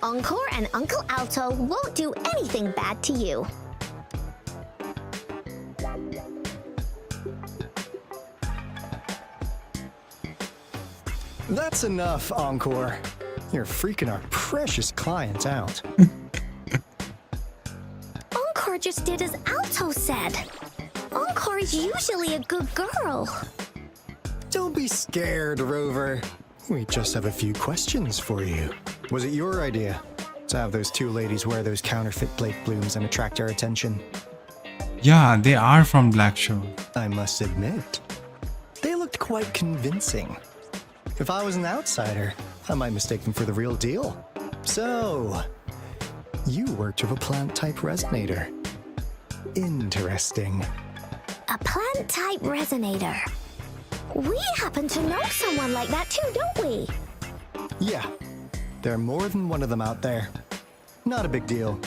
Encore and Uncle Alto won't do anything bad to you. That's enough, Encore. You're freaking our precious client out. Encore just did as Alto said. Encore is usually a good girl. Don't be scared, Rover. We just have a few questions for you. Was it your idea to have those two ladies wear those counterfeit Blake blooms and attract our attention? Yeah, they are from Blackshore. I must admit, they looked quite convincing. If I was an outsider, I might mistake them for the real deal. So, you worked with a plant-type resonator. Interesting. A plant-type resonator. We happen to know someone like that too, don't we? Yeah, there are more than one of them out there. Not a big deal.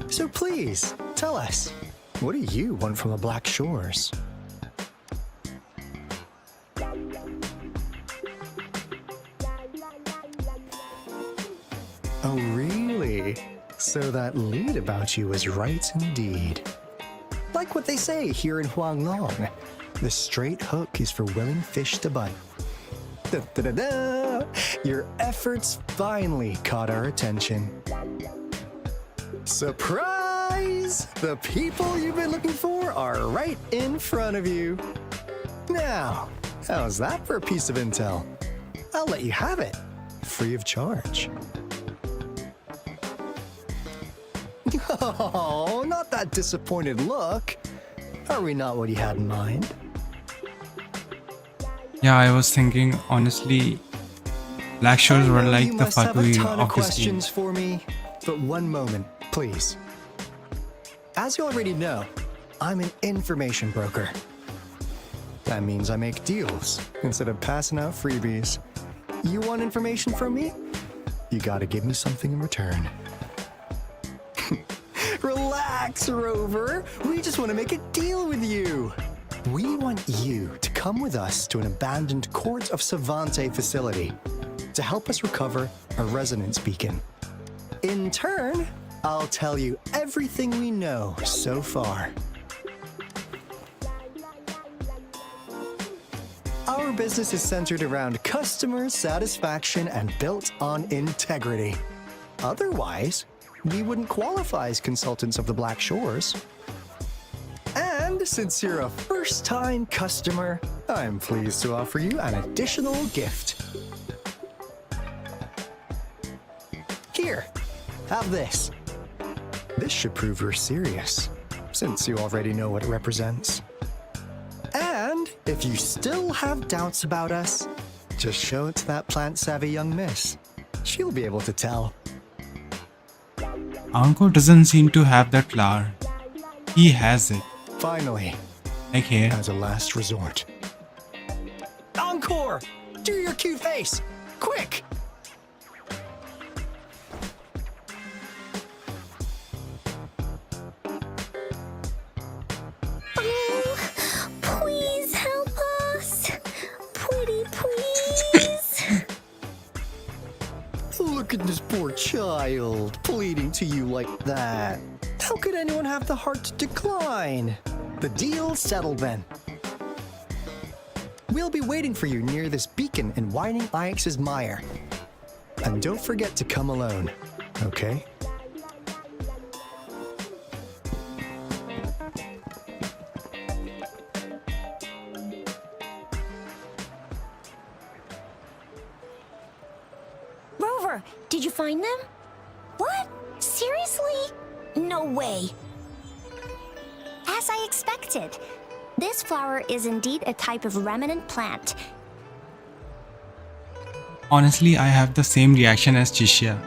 So please, tell us, what do you want from the Black Shores? Oh, really? So that lead about you was right indeed. Like what they say here in Huanglong, the straight hook is for willing fish to bite. Da-da-da-da! Your efforts finally caught our attention. Surprise! The people you've been looking for are right in front of you. Now, how's that for a piece of intel? I'll let you have it, free of charge. Oh, not that disappointed look. Are we not what you had in mind? Yeah, I was thinking, honestly, Blackshores were like the Fatui of of this game. questions for me, but one moment, please. As you already know, I'm an information broker. That means I make deals instead of passing out freebies. You want information from me? You gotta give me something in return. Relax, Rover. We just want to make a deal with you. We want you to come with us to an abandoned Court of Savante facility to help us recover a resonance beacon. In turn, I'll tell you everything we know so far. Our business is centered around customer satisfaction and built on integrity. Otherwise, we wouldn't qualify as consultants of the Black Shores. And since you're a first-time customer, I'm pleased to offer you an additional gift. Here, have this. This should prove you're serious, since you already know what it represents. And if you still have doubts about us, just show it to that plant-savvy young miss. She'll be able to tell. Anko doesn't seem to have that flower. He has it. Finally, Like here. as a last resort. Encore! Do your cute face! Quick! Look at this poor child, pleading to you like that. How could anyone have the heart to decline? The deal's settled then. We'll be waiting for you near this beacon in Whining Ix's mire. And don't forget to come alone, okay? Rover, did you find them? What? Seriously? No way. As I expected. This flower is indeed a type of remnant plant. Honestly, I have the same reaction as Chishia.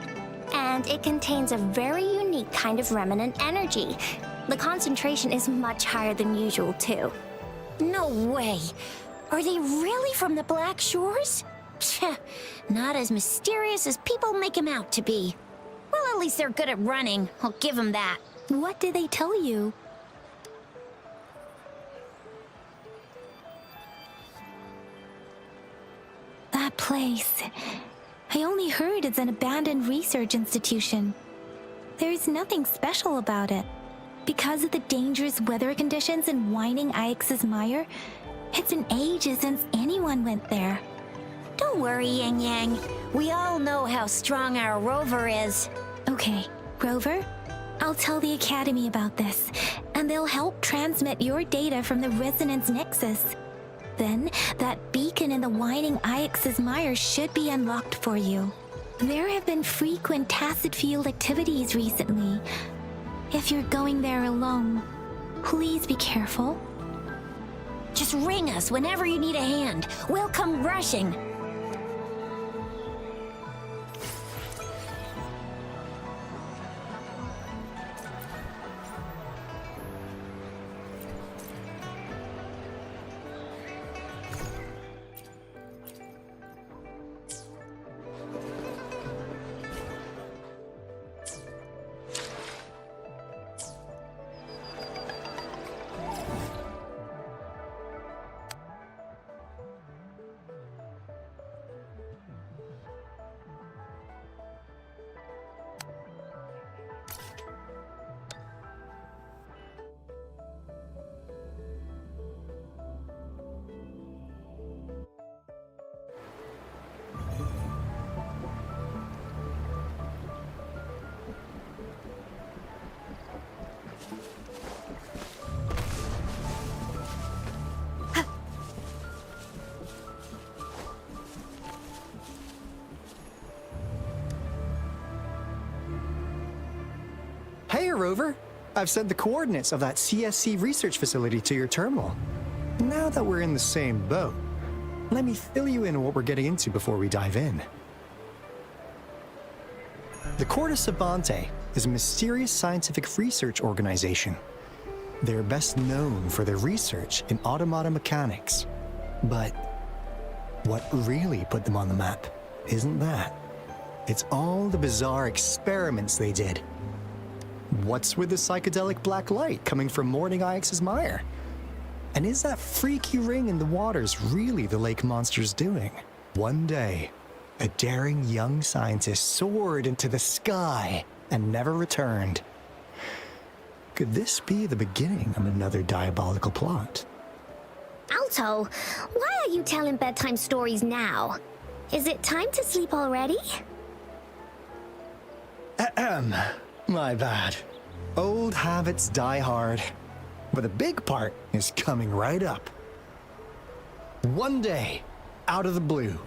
And it contains a very unique kind of remnant energy. The concentration is much higher than usual, too. No way. Are they really from the Black Shores? Not as mysterious as people make them out to be. Well, at least they're good at running. I'll give them that. What did they tell you? That place. I only heard it's an abandoned research institution. There is nothing special about it. Because of the dangerous weather conditions in Whining Ix's mire, it's been ages since anyone went there. Don't worry, Yang Yang. We all know how strong our Rover is. Okay, Rover, I'll tell the Academy about this, and they'll help transmit your data from the Resonance Nexus. Then, that beacon in the Whining Ix's mire should be unlocked for you. There have been frequent tacit field activities recently. If you're going there alone, please be careful. Just ring us whenever you need a hand. We'll come rushing. Hey, Rover. I've sent the coordinates of that CSC research facility to your terminal. Now that we're in the same boat, let me fill you in on what we're getting into before we dive in. The Corte Savante is a mysterious scientific research organization. They're best known for their research in automata mechanics. But what really put them on the map isn't that. It's all the bizarre experiments they did. What's with the psychedelic black light coming from Morning Ix's mire? And is that freaky ring in the waters really the lake monster's doing? One day, a daring young scientist soared into the sky and never returned. Could this be the beginning of another diabolical plot? Alto, why are you telling bedtime stories now? Is it time to sleep already? Ahem. My bad. Old habits die hard. But the big part is coming right up. One day, out of the blue,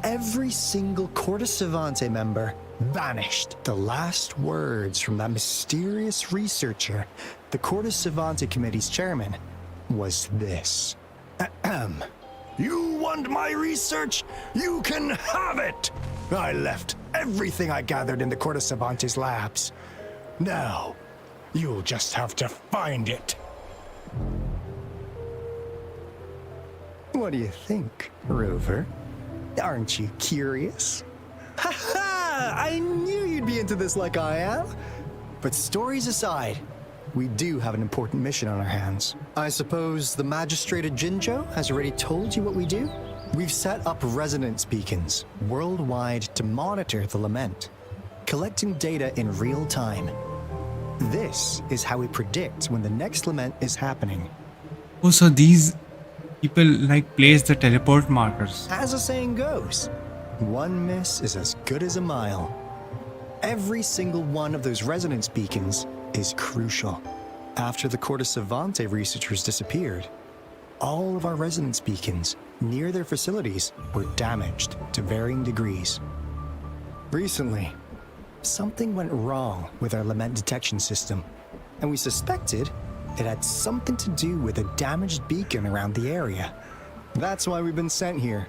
every single Corte Savante member vanished. The last words from that mysterious researcher, the Corte Savante Committee's chairman, was this. Ahem. You want my research? You can have it! I left everything I gathered in the Corte Savante's labs. Now, you'll just have to find it. What do you think, Rover? Aren't you curious? Ha ha! I knew you'd be into this like I am. But stories aside, we do have an important mission on our hands. I suppose the magistrate at Jinzhou has already told you what we do? We've set up resonance beacons worldwide to monitor the lament, collecting data in real time. This is how we predict when the next lament is happening. Oh, so these people like place the teleport markers. As the saying goes, one miss is as good as a mile. Every single one of those resonance beacons is crucial. After the Corte Savante researchers disappeared, all of our resonance beacons near their facilities were damaged to varying degrees. Recently, something went wrong with our lament detection system, and we suspected it had something to do with a damaged beacon around the area. That's why we've been sent here,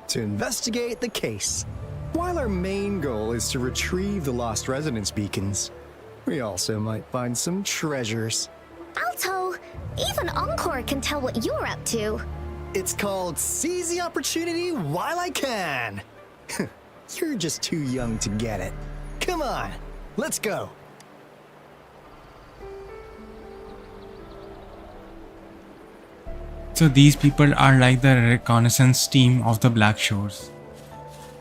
to investigate the case. While our main goal is to retrieve the lost resonance beacons, we also might find some treasures. Alto, even Encore can tell what you're up to. It's called Seize the Opportunity While I Can. You're just too young to get it. Come on, let's go. So these people are like the reconnaissance team of the Black Shores.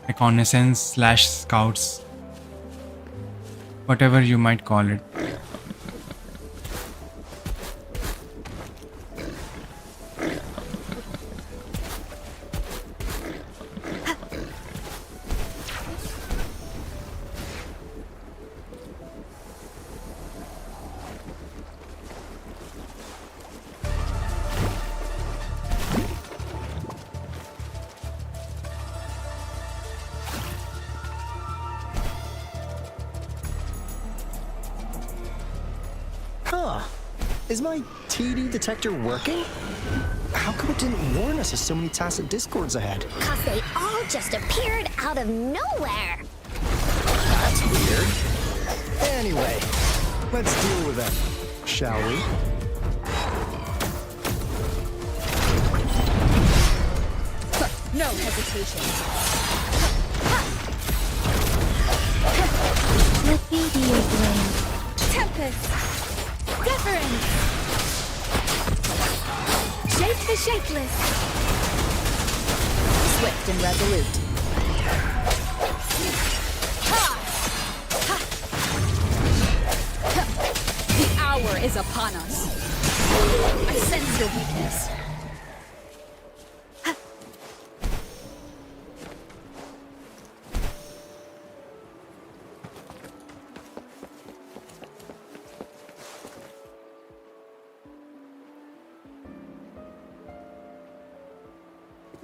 Reconnaissance / scouts. Whatever you might call it. Huh. Is my TD detector working? How come it didn't warn us of so many tacit discords ahead? 'Cause they all just appeared out of nowhere. That's weird. Anyway, let's deal with it, shall we? No hesitation. Let me be your blade. Tempest! Deference! Shape the shapeless! Swift and resolute. The hour is upon us. I sense your weakness.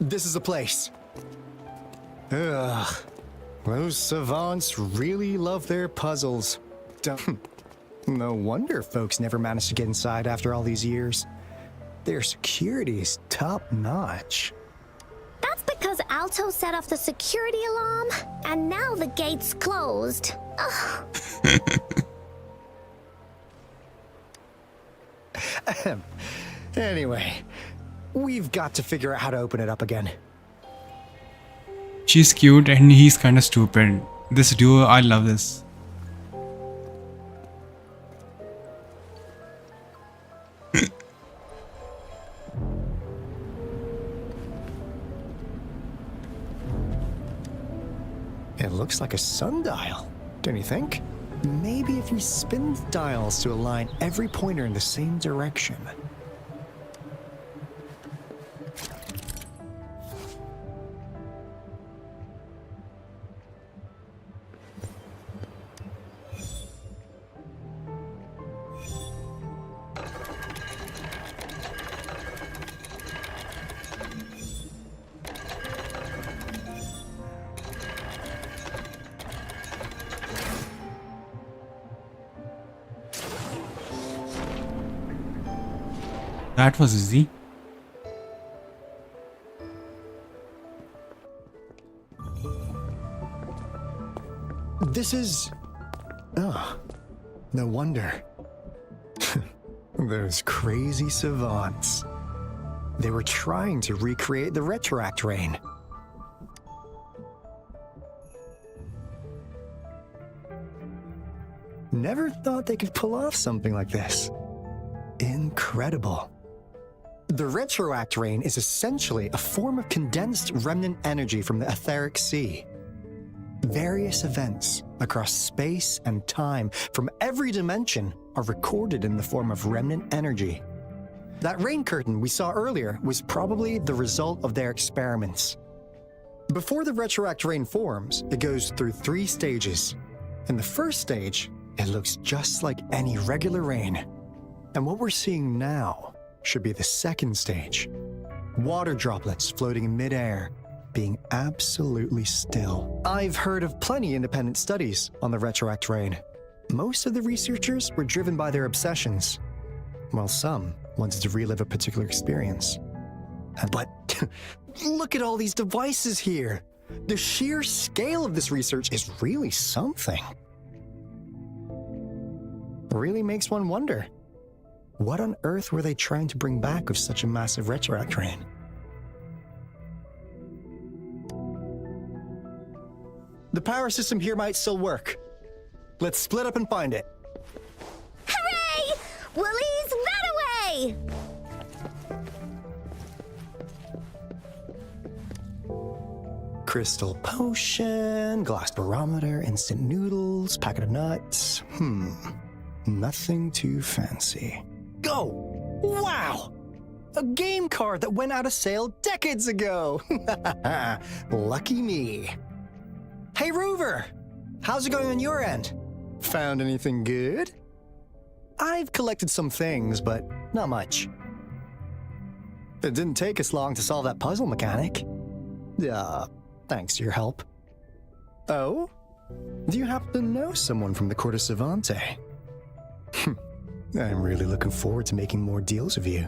This is the place. Ugh. Those savants really love their puzzles. No wonder folks never managed to get inside after all these years. Their security is top-notch. That's because Alto set off the security alarm, and now the gate's closed. Ugh. Anyway, we've got to figure out how to open it up again. She's cute and he's kind of stupid. This duo, I love this. It looks like a sundial, don't you think? Maybe if we spin the dials to align every pointer in the same direction. That was easy. This is... Oh, no wonder. Those crazy savants. They were trying to recreate the retroact rain. Never thought they could pull off something like this. Incredible. The retroact rain is essentially a form of condensed remnant energy from the etheric sea. Various events across space and time from every dimension are recorded in the form of remnant energy. That rain curtain we saw earlier was probably the result of their experiments. Before the retroact rain forms, it goes through 3 stages. In the first stage, it looks just like any regular rain. And what we're seeing now should be the second stage. Water droplets floating in midair, being absolutely still. I've heard of plenty independent studies on the retroact rain. Most of the researchers were driven by their obsessions, while some wanted to relive a particular experience. But look at all these devices here. The sheer scale of this research is really something. Really makes one wonder. What on earth were they trying to bring back with such a massive retroact rain? The power system here might still work. Let's split up and find it. Hooray! Woolies that away! Crystal potion, glass barometer, instant noodles, packet of nuts. Nothing too fancy. Go! Wow! A game card that went out of sale decades ago! Lucky me. Hey, Rover! How's it going on your end? Found anything good? I've collected some things, but not much. It didn't take us long to solve that puzzle mechanic. Thanks to your help. Oh? Do you happen to know someone from the Court of Savante? I'm really looking forward to making more deals with you.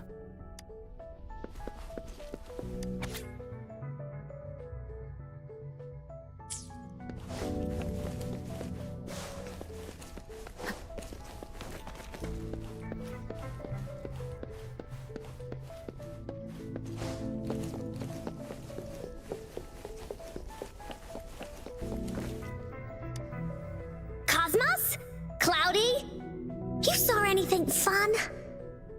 Cosmos? Cloudy? You saw anything fun?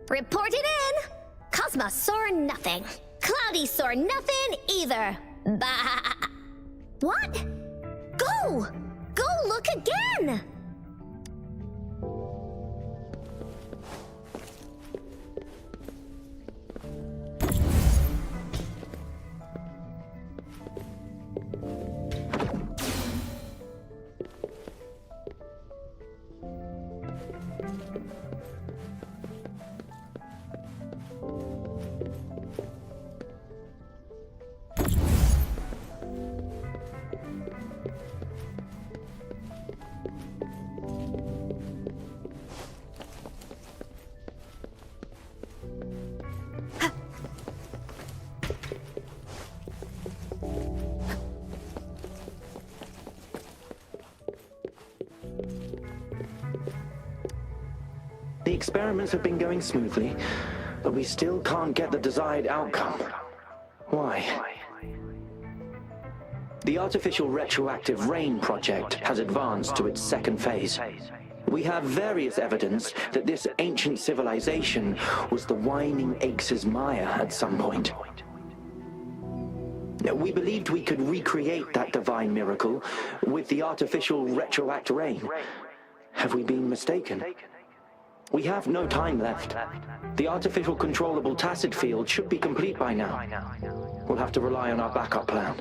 Report it in! Cosmos saw nothing. Cloudy saw nothing either. Bah! What? Go! Go look again! The experiments have been going smoothly, but we still can't get the desired outcome. Why? The artificial retroactive rain project has advanced to its second phase. We have various evidence that this ancient civilization was the Whining Aches' Maya at some point. We believed we could recreate that divine miracle with the artificial retroact rain. Have we been mistaken? We have no time left. The artificial controllable tacit field should be complete by now. We'll have to rely on our backup plan.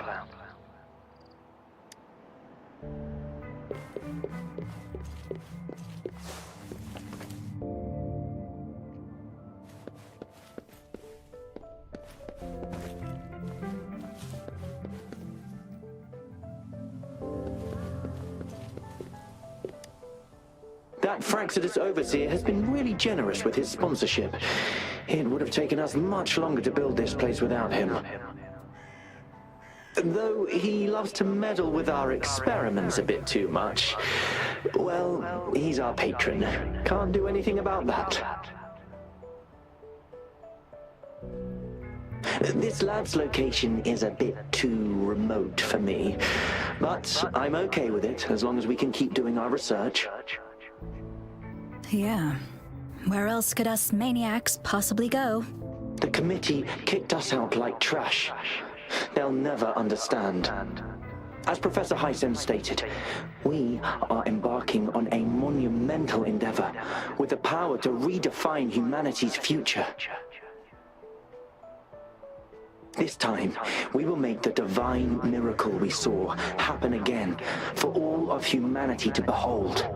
That Fraxidus Overseer has been really generous with his sponsorship. It would have taken us much longer to build this place without him. Though he loves to meddle with our experiments a bit too much. Well, he's our patron. Can't do anything about that. This lab's location is a bit too remote for me, but I'm okay with it as long as we can keep doing our research. Yeah. Where else could us maniacs possibly go? The committee kicked us out like trash. They'll never understand. As Professor Hysen stated, we are embarking on a monumental endeavor with the power to redefine humanity's future. This time, we will make the divine miracle we saw happen again for all of humanity to behold.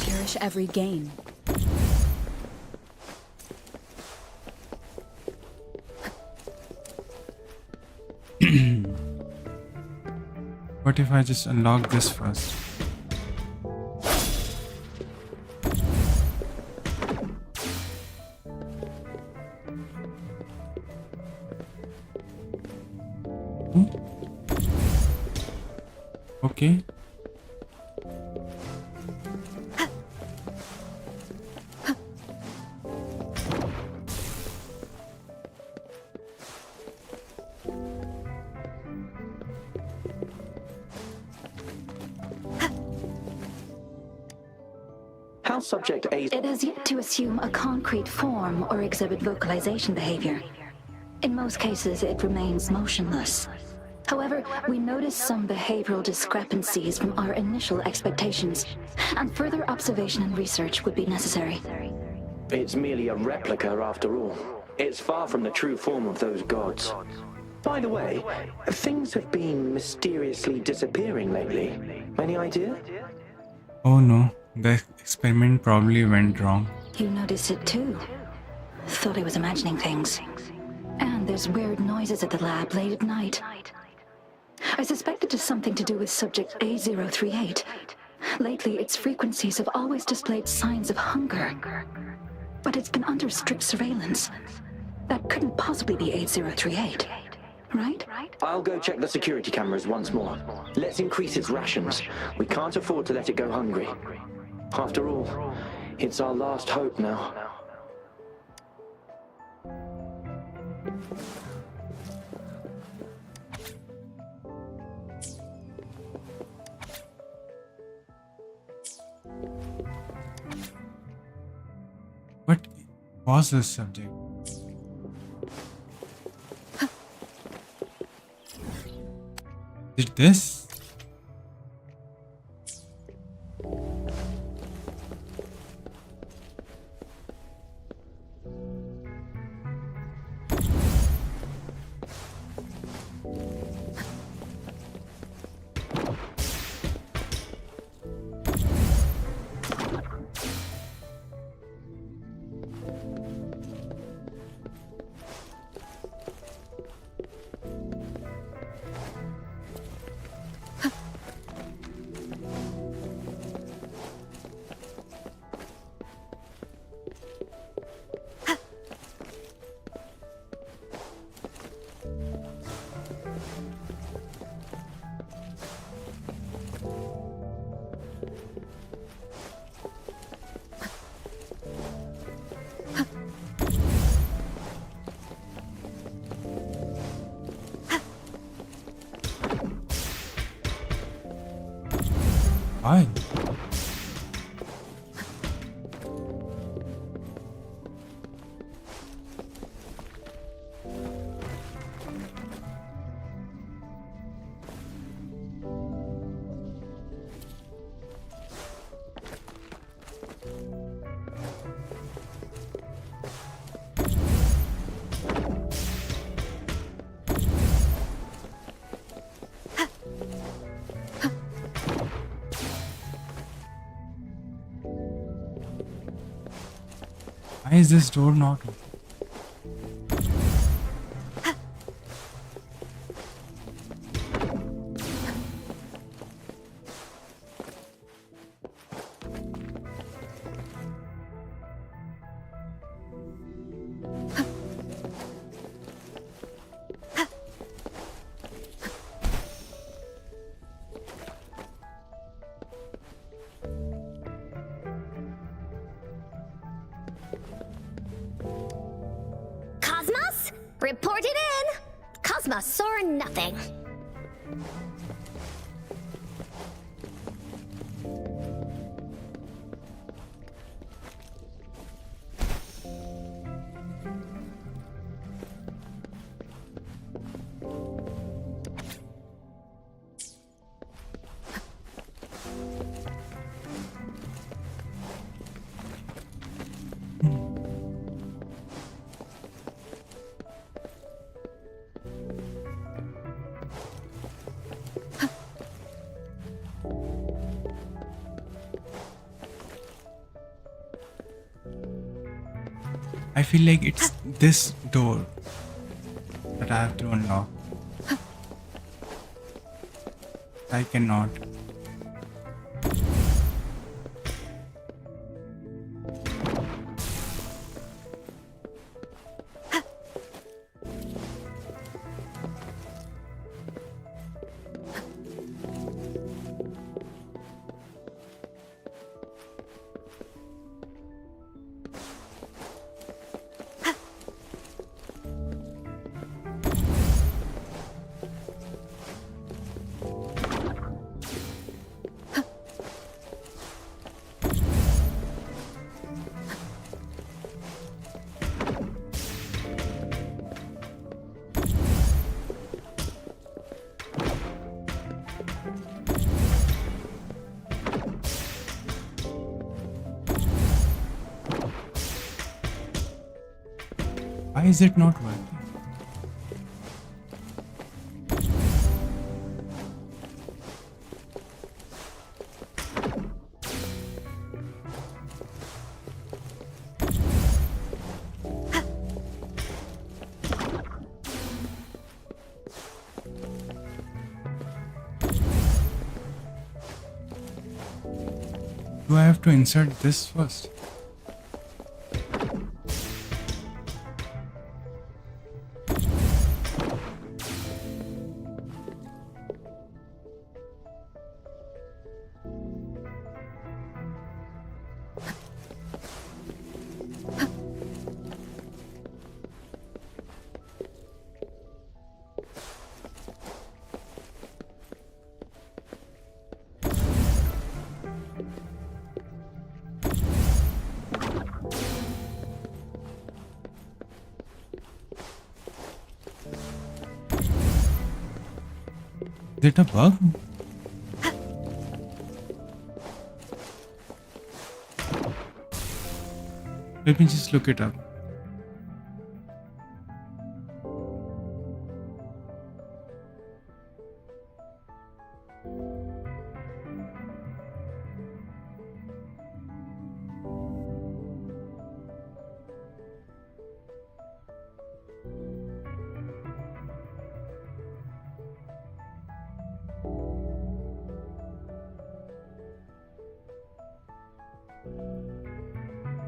Cherish every gain. What if I just unlock this first? Okay. How subject A... It has yet to assume a concrete form or exhibit vocalization behavior. In most cases, it remains motionless. However, we notice some behavioral discrepancies from our initial expectations, and further observation and research would be necessary. It's merely a replica after all. It's far from the true form of those gods. By the way, things have been mysteriously disappearing lately. Any idea? Oh no, the experiment probably went wrong. You noticed it too. Thought I was imagining things. And there's weird noises at the lab late at night. I suspect it is something to do with subject A038. Lately, its frequencies have always displayed signs of hunger. But it's been under strict surveillance. That couldn't possibly be 8038, right? I'll go check the security cameras once more. Let's increase its rations. We can't afford to let it go hungry. After all, it's our last hope now. What was this subject? Did this? Why? is this door not open? Cosmos? Report it in! Cosmos saw nothing. I feel like it's this door that I have to unlock. I cannot. Why is it not working? Do I have to insert this first? Is it a bug? Let me just look it up.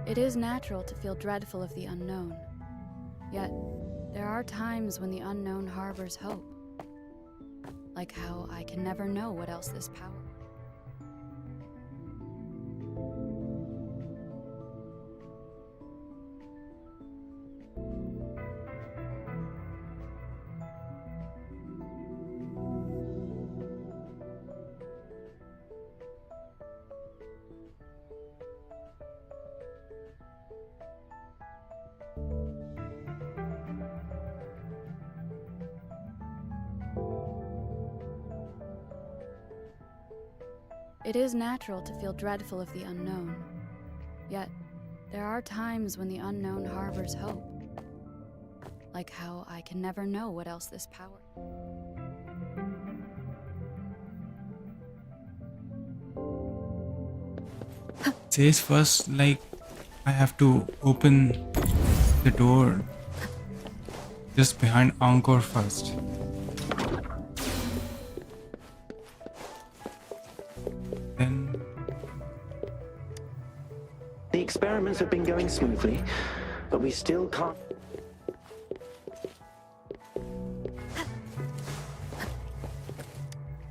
It is natural to feel dreadful of the unknown. Yet, there are times when the unknown harbors hope. Like how I can never know what else this power. It is natural to feel dreadful of the unknown. Yet, there are times when the unknown harbors hope. Like how I can never know what else this power. Says first, like, I have to open the door just behind Angkor first. Then The experiments have been going smoothly, but we still can't.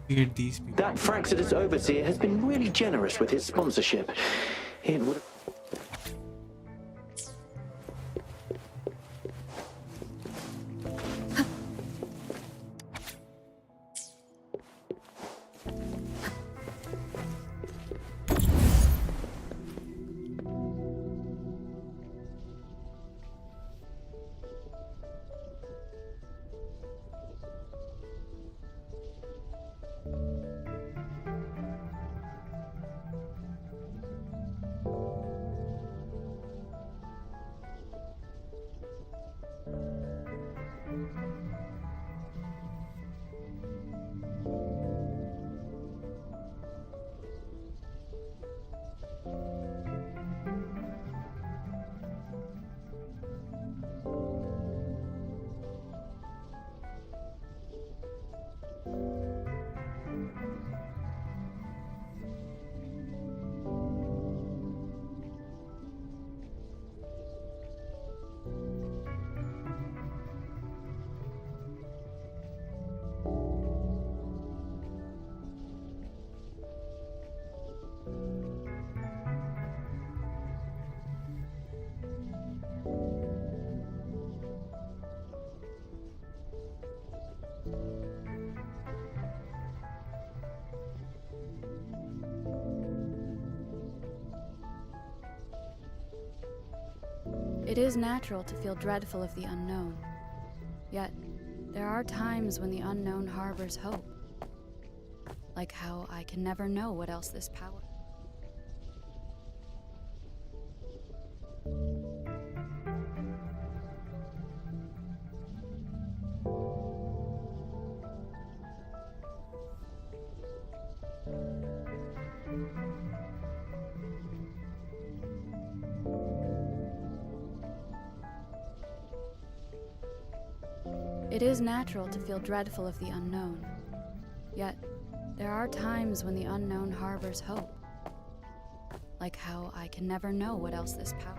feed these people. That Fraxidus overseer has been really generous with his sponsorship. It would. It is natural to feel dreadful of the unknown. Yet, there are times when the unknown harbors hope. Like how I can never know what else this power. It is natural to feel dreadful of the unknown. Yet, there are times when the unknown harbors hope. Like how I can never know what else this power.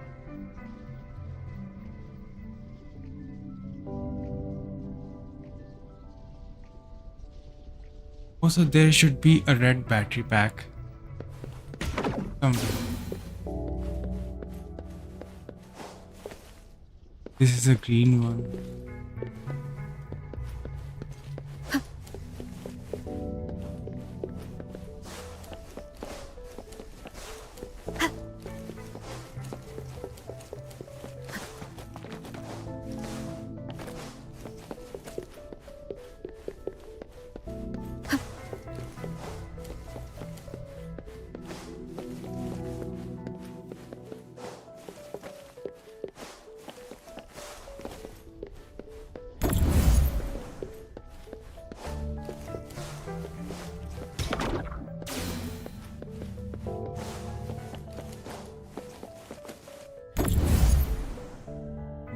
Also, there should be a red battery pack somewhere. This is a green one.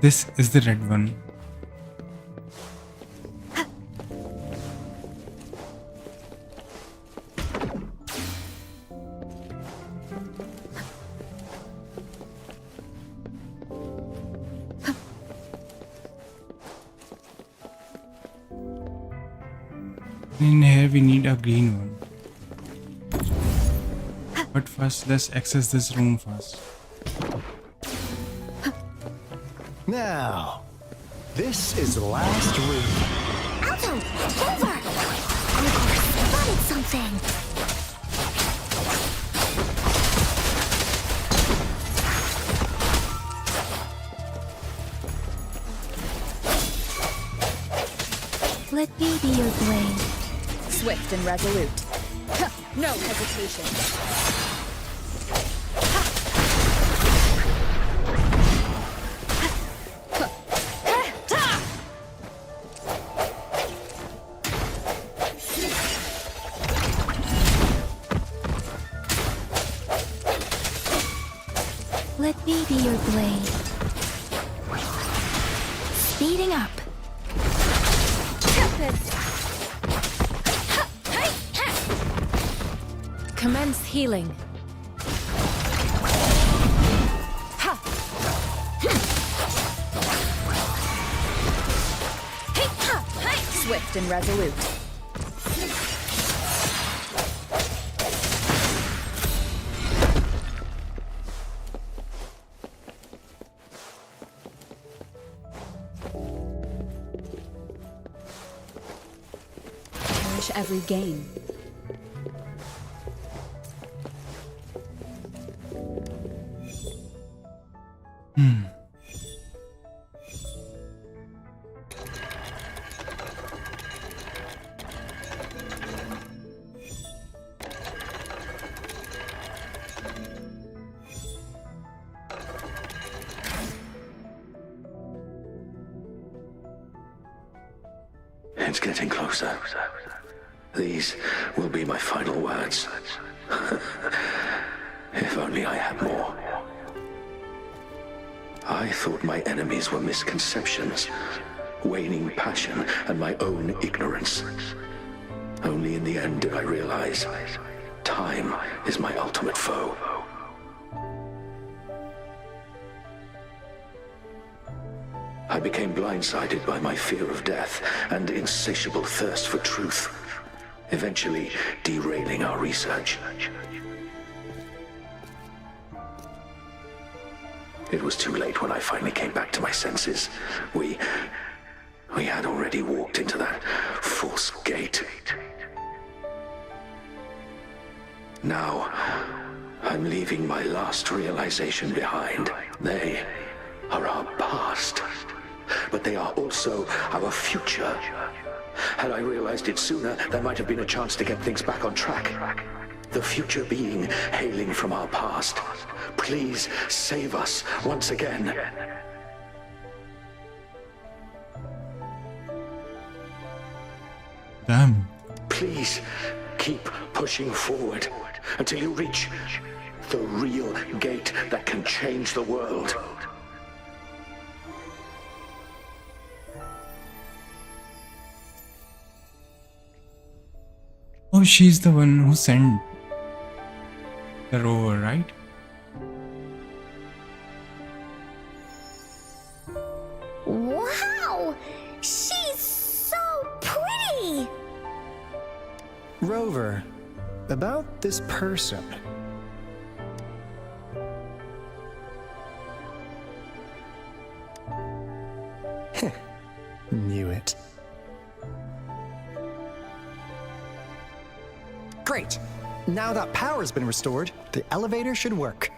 This is the red one. In here we need a green one. But first let's access this room first. Now, this is the last room. Alto! Over! Angkor spotted something! Let me be your blade. Swift and resolute. No hesitation. Let me be silver blade. Speeding up. Commence healing. Swift and resolute. Cherish every gain. It's getting closer. These will be my final words. If only I had more. I thought my enemies were misconceptions, waning passion, and my own ignorance. Only in the end did I realize time is my ultimate foe. I became blindsided by my fear of death and insatiable thirst for truth, eventually derailing our research. It was too late when I finally came back to my senses. We had already walked into that false gate. Now, I'm leaving my last realization behind. They are our past, but they are also our future. Had I realized it sooner, there might have been a chance to get things back on track. The future being hailing from our past. Please save us once again. Damn. Please keep pushing forward until you reach the real gate that can change the world. Oh, she's the one who sent the rover, right? Wow! She's so pretty! Rover, about this person. Knew it. Great! Now that power's been restored, the elevator should work.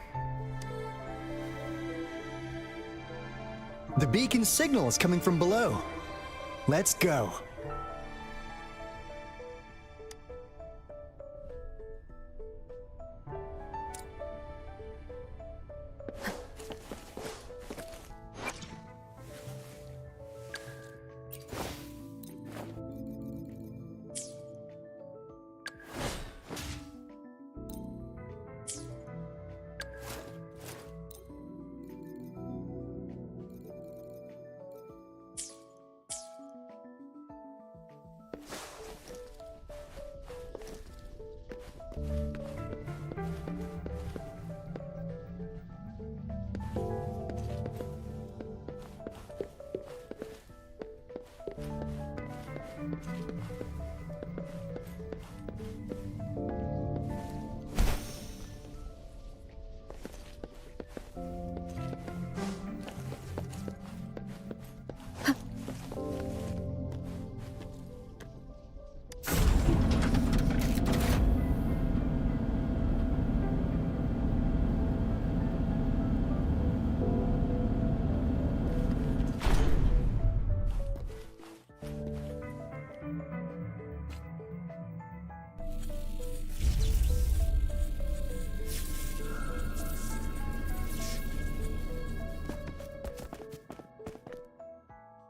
The beacon signal is coming from below. Let's go.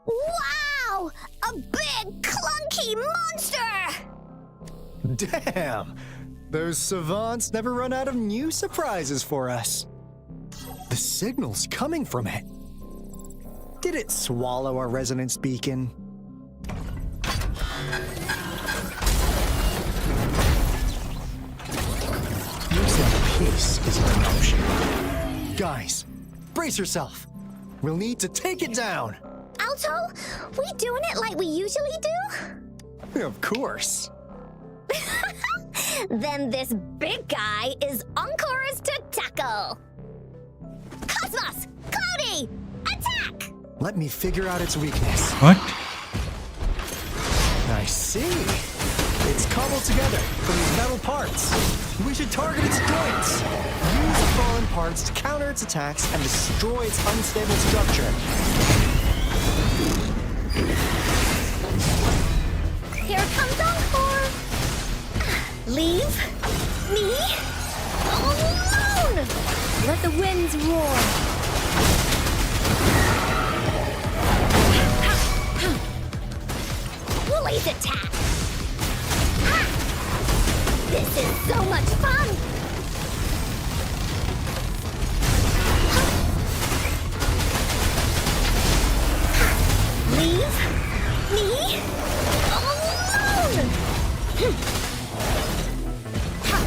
Wow! A big, clunky monster! Damn! Those savants never run out of new surprises for us. The signal's coming from it. Did it swallow our resonance beacon? Looks like peace is in motion. Guys, brace yourself. We'll need to take it down. Alto, we doing it like we usually do? Of course. Then this big guy is Encore's to tackle. Cosmos! Cloudy! Attack! Let me figure out its weakness. What? I see. It's cobbled together from these metal parts. We should target its joints. Use the fallen parts to counter its attacks and destroy its unstable structure. Here comes Encore! Leave me alone! Let the winds roar! Woolly's attack! This is so much fun! Leave me alone!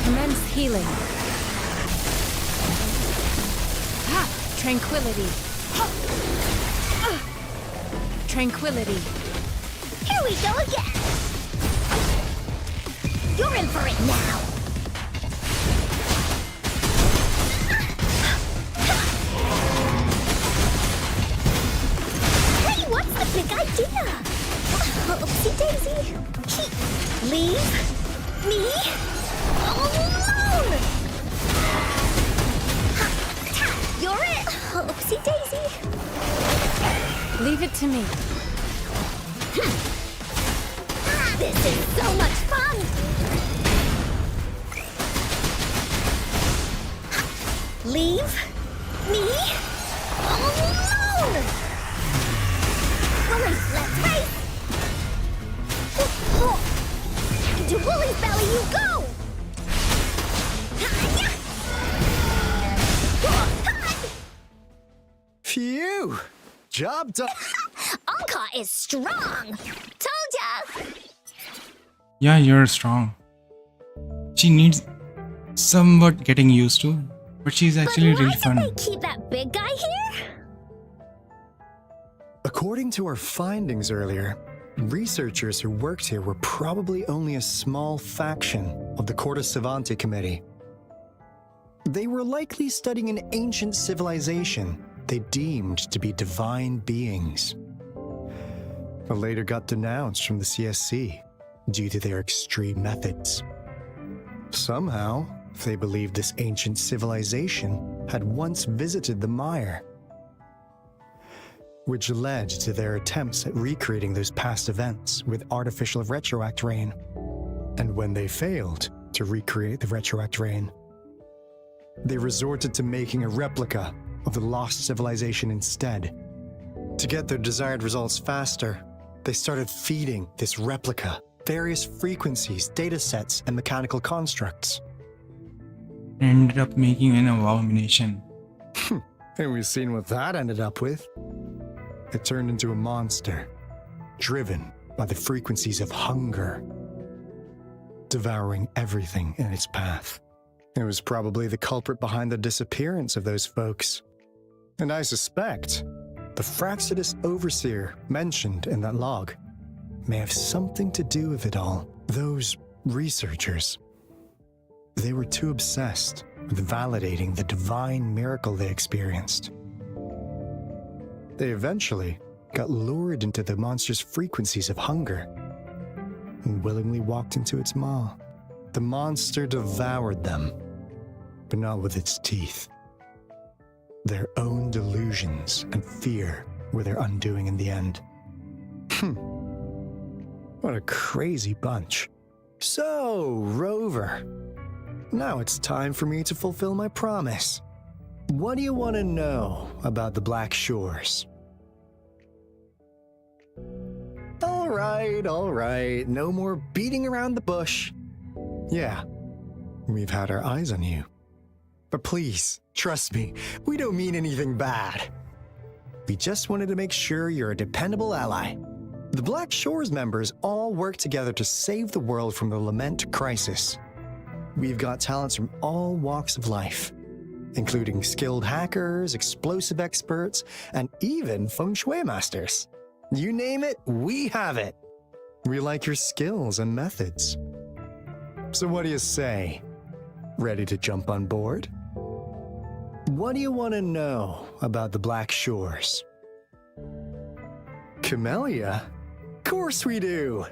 Commence healing. Tranquility. Tranquility. Here we go again! You're in for it now! Hey, what's the big idea? Oopsie daisy! Leave me alone! You're it! Oopsie daisy! Leave it to me. This is so much fun! Leave me alone! Wooly, let's race! To Wooly's belly you go! Phew! Job done. Anka is strong! Told ya! Yeah, you're strong. She needs somewhat getting used to, but she's actually really fun. Why did they keep that big guy here? According to our findings earlier, researchers who worked here were probably only a small faction of the Corte Savante Committee. They were likely studying an ancient civilization they deemed to be divine beings, but later got denounced from the CSC due to their extreme methods. Somehow, they believed this ancient civilization had once visited the mire, which led to their attempts at recreating those past events with artificial retroact rain. And when they failed to recreate the retroact rain, they resorted to making a replica of the lost civilization instead. To get their desired results faster, they started feeding this replica various frequencies, data sets, and mechanical constructs. Ended up making an abomination. And we've seen what that ended up with. It turned into a monster, driven by the frequencies of hunger, devouring everything in its path. It was probably the culprit behind the disappearance of those folks. And I suspect the Fraxidus Overseer mentioned in that log may have something to do with it all. Those researchers, they were too obsessed with validating the divine miracle they experienced. They eventually got lured into the monster's frequencies of hunger and willingly walked into its maw. The monster devoured them, but not with its teeth. Their own delusions and fear were their undoing in the end. What a crazy bunch. So, Rover, now it's time for me to fulfill my promise. What do you want to know about the Black Shores? All right. No more beating around the bush. Yeah, we've had our eyes on you. But please, Trust me, we don't mean anything bad. We just wanted to make sure you're a dependable ally. The Black Shores members all work together to save the world from the Lament crisis. We've got talents from all walks of life, including skilled hackers, explosive experts, and even feng shui masters. You name it, we have it. We like your skills and methods. So what do you say? Ready to jump on board? What do you want to know about the Black Shores? Camellia? Of course we do!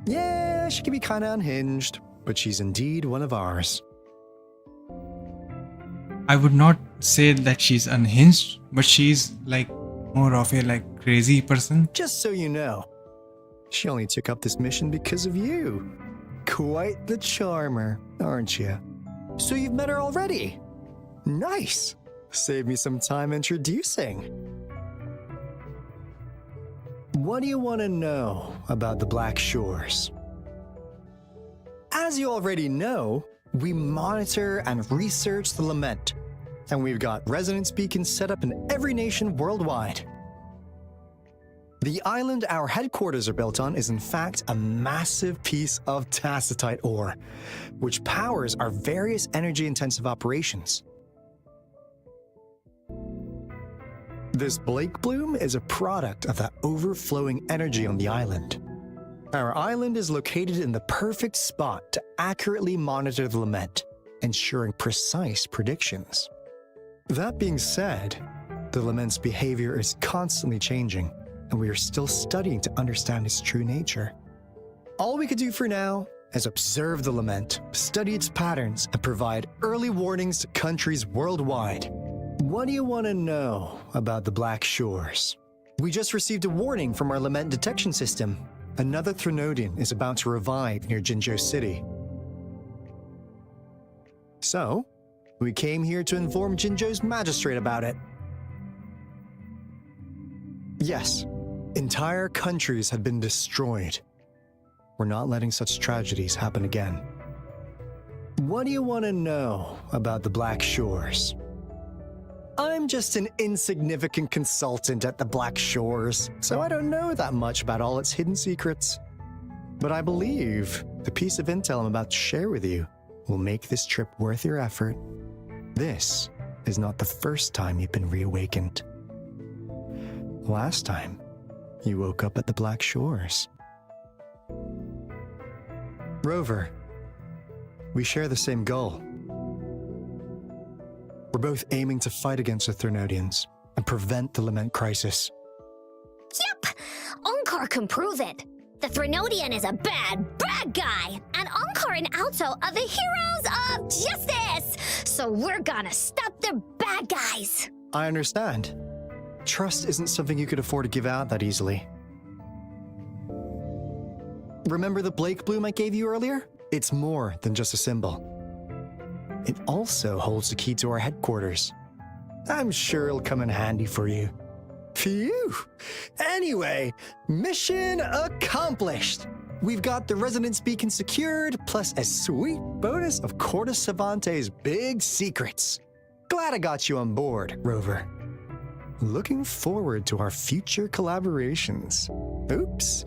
Yeah, she can be kinda unhinged, but she's indeed one of ours. I would not say that she's unhinged, but she's like more of a like crazy person. Just so you know, she only took up this mission because of you. Quite the charmer, aren't you? So you've met her already? Nice! Save me some time introducing. What do you want to know about the Black Shores? As you already know, we monitor and research the Lament, and we've got resonance beacons set up in every nation worldwide. The island our headquarters are built on is in fact a massive piece of tacitite ore, which powers our various energy-intensive operations. This Blake Bloom is a product of that overflowing energy on the island. Our island is located in the perfect spot to accurately monitor the Lament, ensuring precise predictions. That being said, the Lament's behavior is constantly changing, and we are still studying to understand its true nature. All we could do for now is observe the Lament, study its patterns, and provide early warnings to countries worldwide. What do you want to know about the Black Shores? We just received a warning from our Lament detection system. Another Threnodian is about to revive near Jinzhou City. So, we came here to inform Jinzhou's magistrate about it. Yes, entire countries have been destroyed. We're not letting such tragedies happen again. What do you want to know about the Black Shores? I'm just an insignificant consultant at the Black Shores, so I don't know that much about all its hidden secrets. But I believe the piece of intel I'm about to share with you will make this trip worth your effort. This is not the first time you've been reawakened. Last time, you woke up at the Black Shores. Rover, we share the same goal. We're both aiming to fight against the Threnodians and prevent the Lament crisis. Yep! Onkar can prove it. The Threnodian is a bad, bad guy, and Onkar and Alto are the heroes of justice! So we're gonna stop the bad guys! I understand. Trust isn't something you could afford to give out that easily. Remember the Blake Bloom I gave you earlier? It's more than just a symbol. It also holds the key to our headquarters. I'm sure it'll come in handy for you. Phew! Anyway, mission accomplished! We've got the resonance beacon secured, plus a sweet bonus of Cortus Savante's big secrets. Glad I got you on board, Rover. Looking forward to our future collaborations. Oops,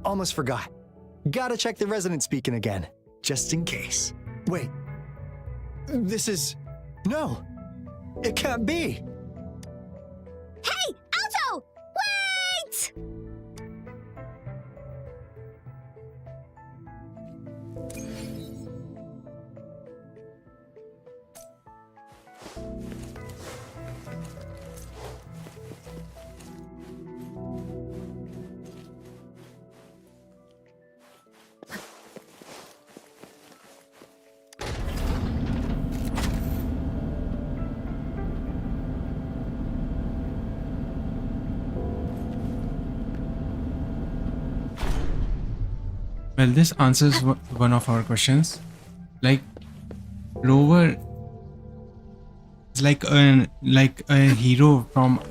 almost forgot. Gotta check the resonance beacon again, just in case. Wait. This is... No! It can't be! Hey, Alto! Wait! Well, this answers one of our questions. Like, Rover is like a hero from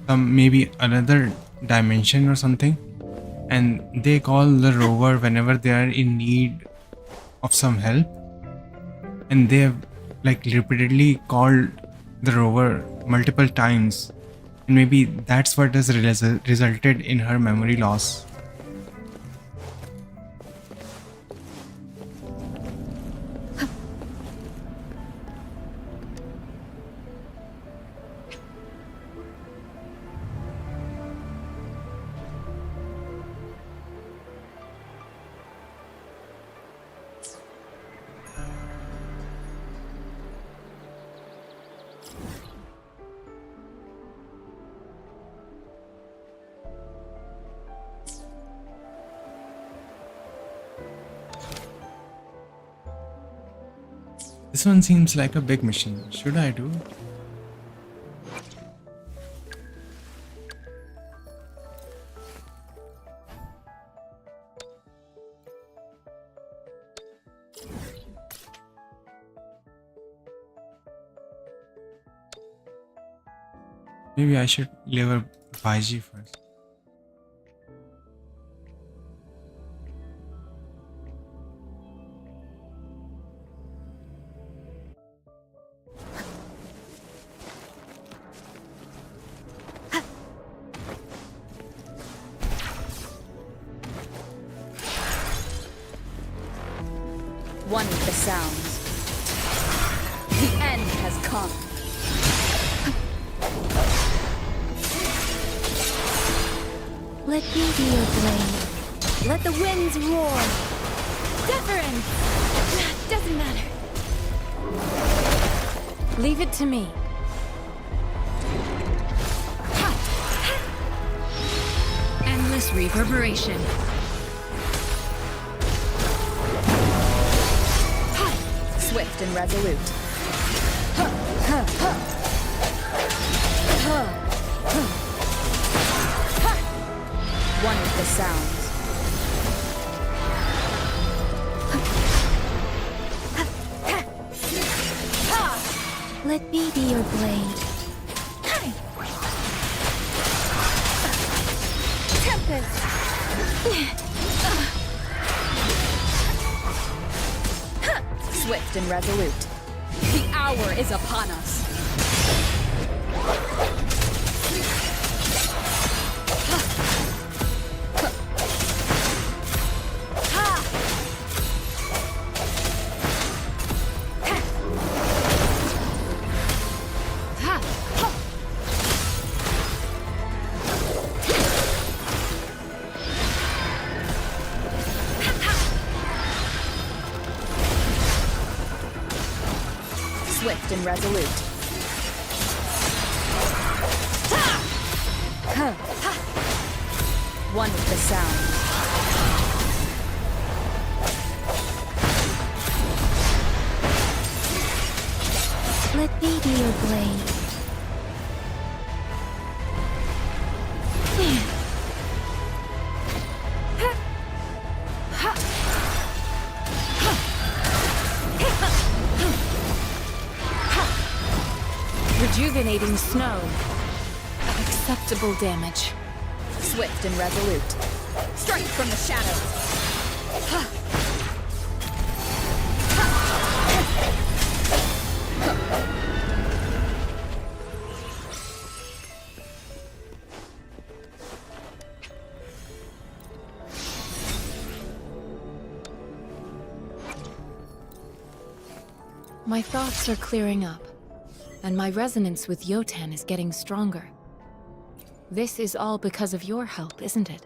some maybe another dimension or something, and they call the Rover whenever they are in need of some help, and they have like repeatedly called the rover multiple times, and maybe that's what has resulted in her memory loss. This one seems like a big machine. Should I do? Maybe I should deliver Baiji first. One with the sounds. The end has come. Let me be your blade. Let the winds roar. Deference! Doesn't matter. Leave it to me. Endless reverberation. Swift and resolute. One with the sounds. Let me be your blade. Tempest! Swift and resolute. The hour is upon us. Swift and resolute. One with the sound. Let me be your blade. Rejuvenating snow. Acceptable damage. Swift and resolute. Strike from the shadows. My thoughts are clearing up, and my resonance with Yotan is getting stronger. This is all because of your help, isn't it?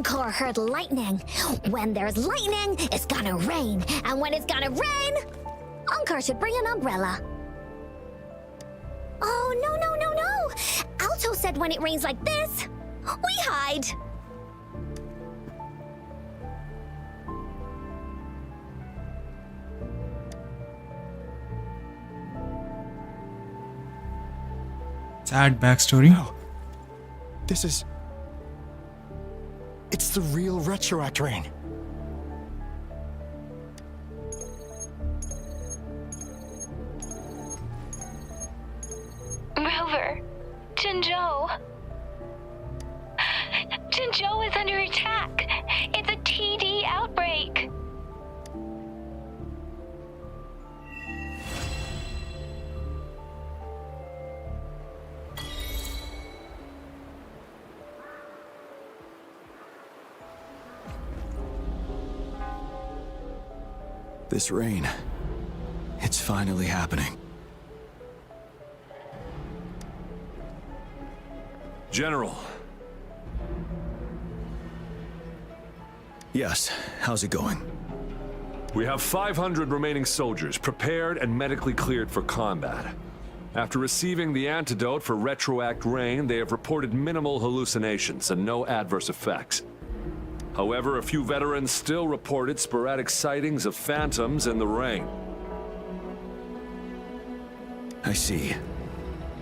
Encore heard lightning. When there's lightning, it's gonna rain. And when it's gonna rain, Encore should bring an umbrella. Oh, no, no, no, no! Alto said when it rains like this, we hide. Sad backstory. No. This is... It's the real Retroact rain. Rover, Jinzhou. Jinzhou is under attack. It's a TD outbreak. This rain, it's finally happening. General. Yes, how's it going? We have 500 remaining soldiers prepared and medically cleared for combat. After receiving the antidote for Retroact Rain, they have reported minimal hallucinations and no adverse effects. However, a few veterans still reported sporadic sightings of phantoms in the rain. I see.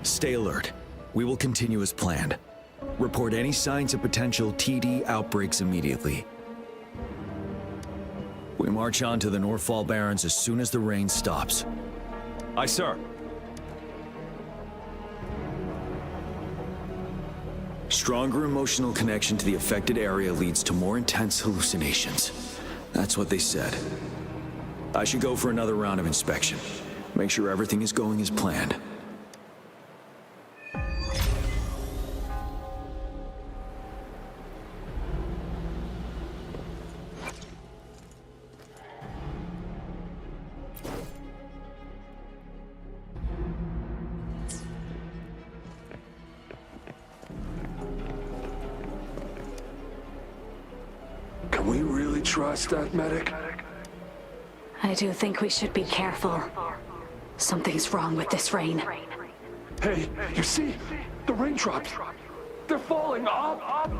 Stay alert. We will continue as planned. Report any signs of potential TD outbreaks immediately. We march on to the Northfall Barrens as soon as the rain stops. Aye, sir. Stronger emotional connection to the affected area leads to more intense hallucinations. That's what they said. I should go for another round of inspection. Make sure everything is going as planned. Can we really trust that medic? I do think we should be careful. Something's wrong with this rain. Hey, you see? The raindrops. They're falling up.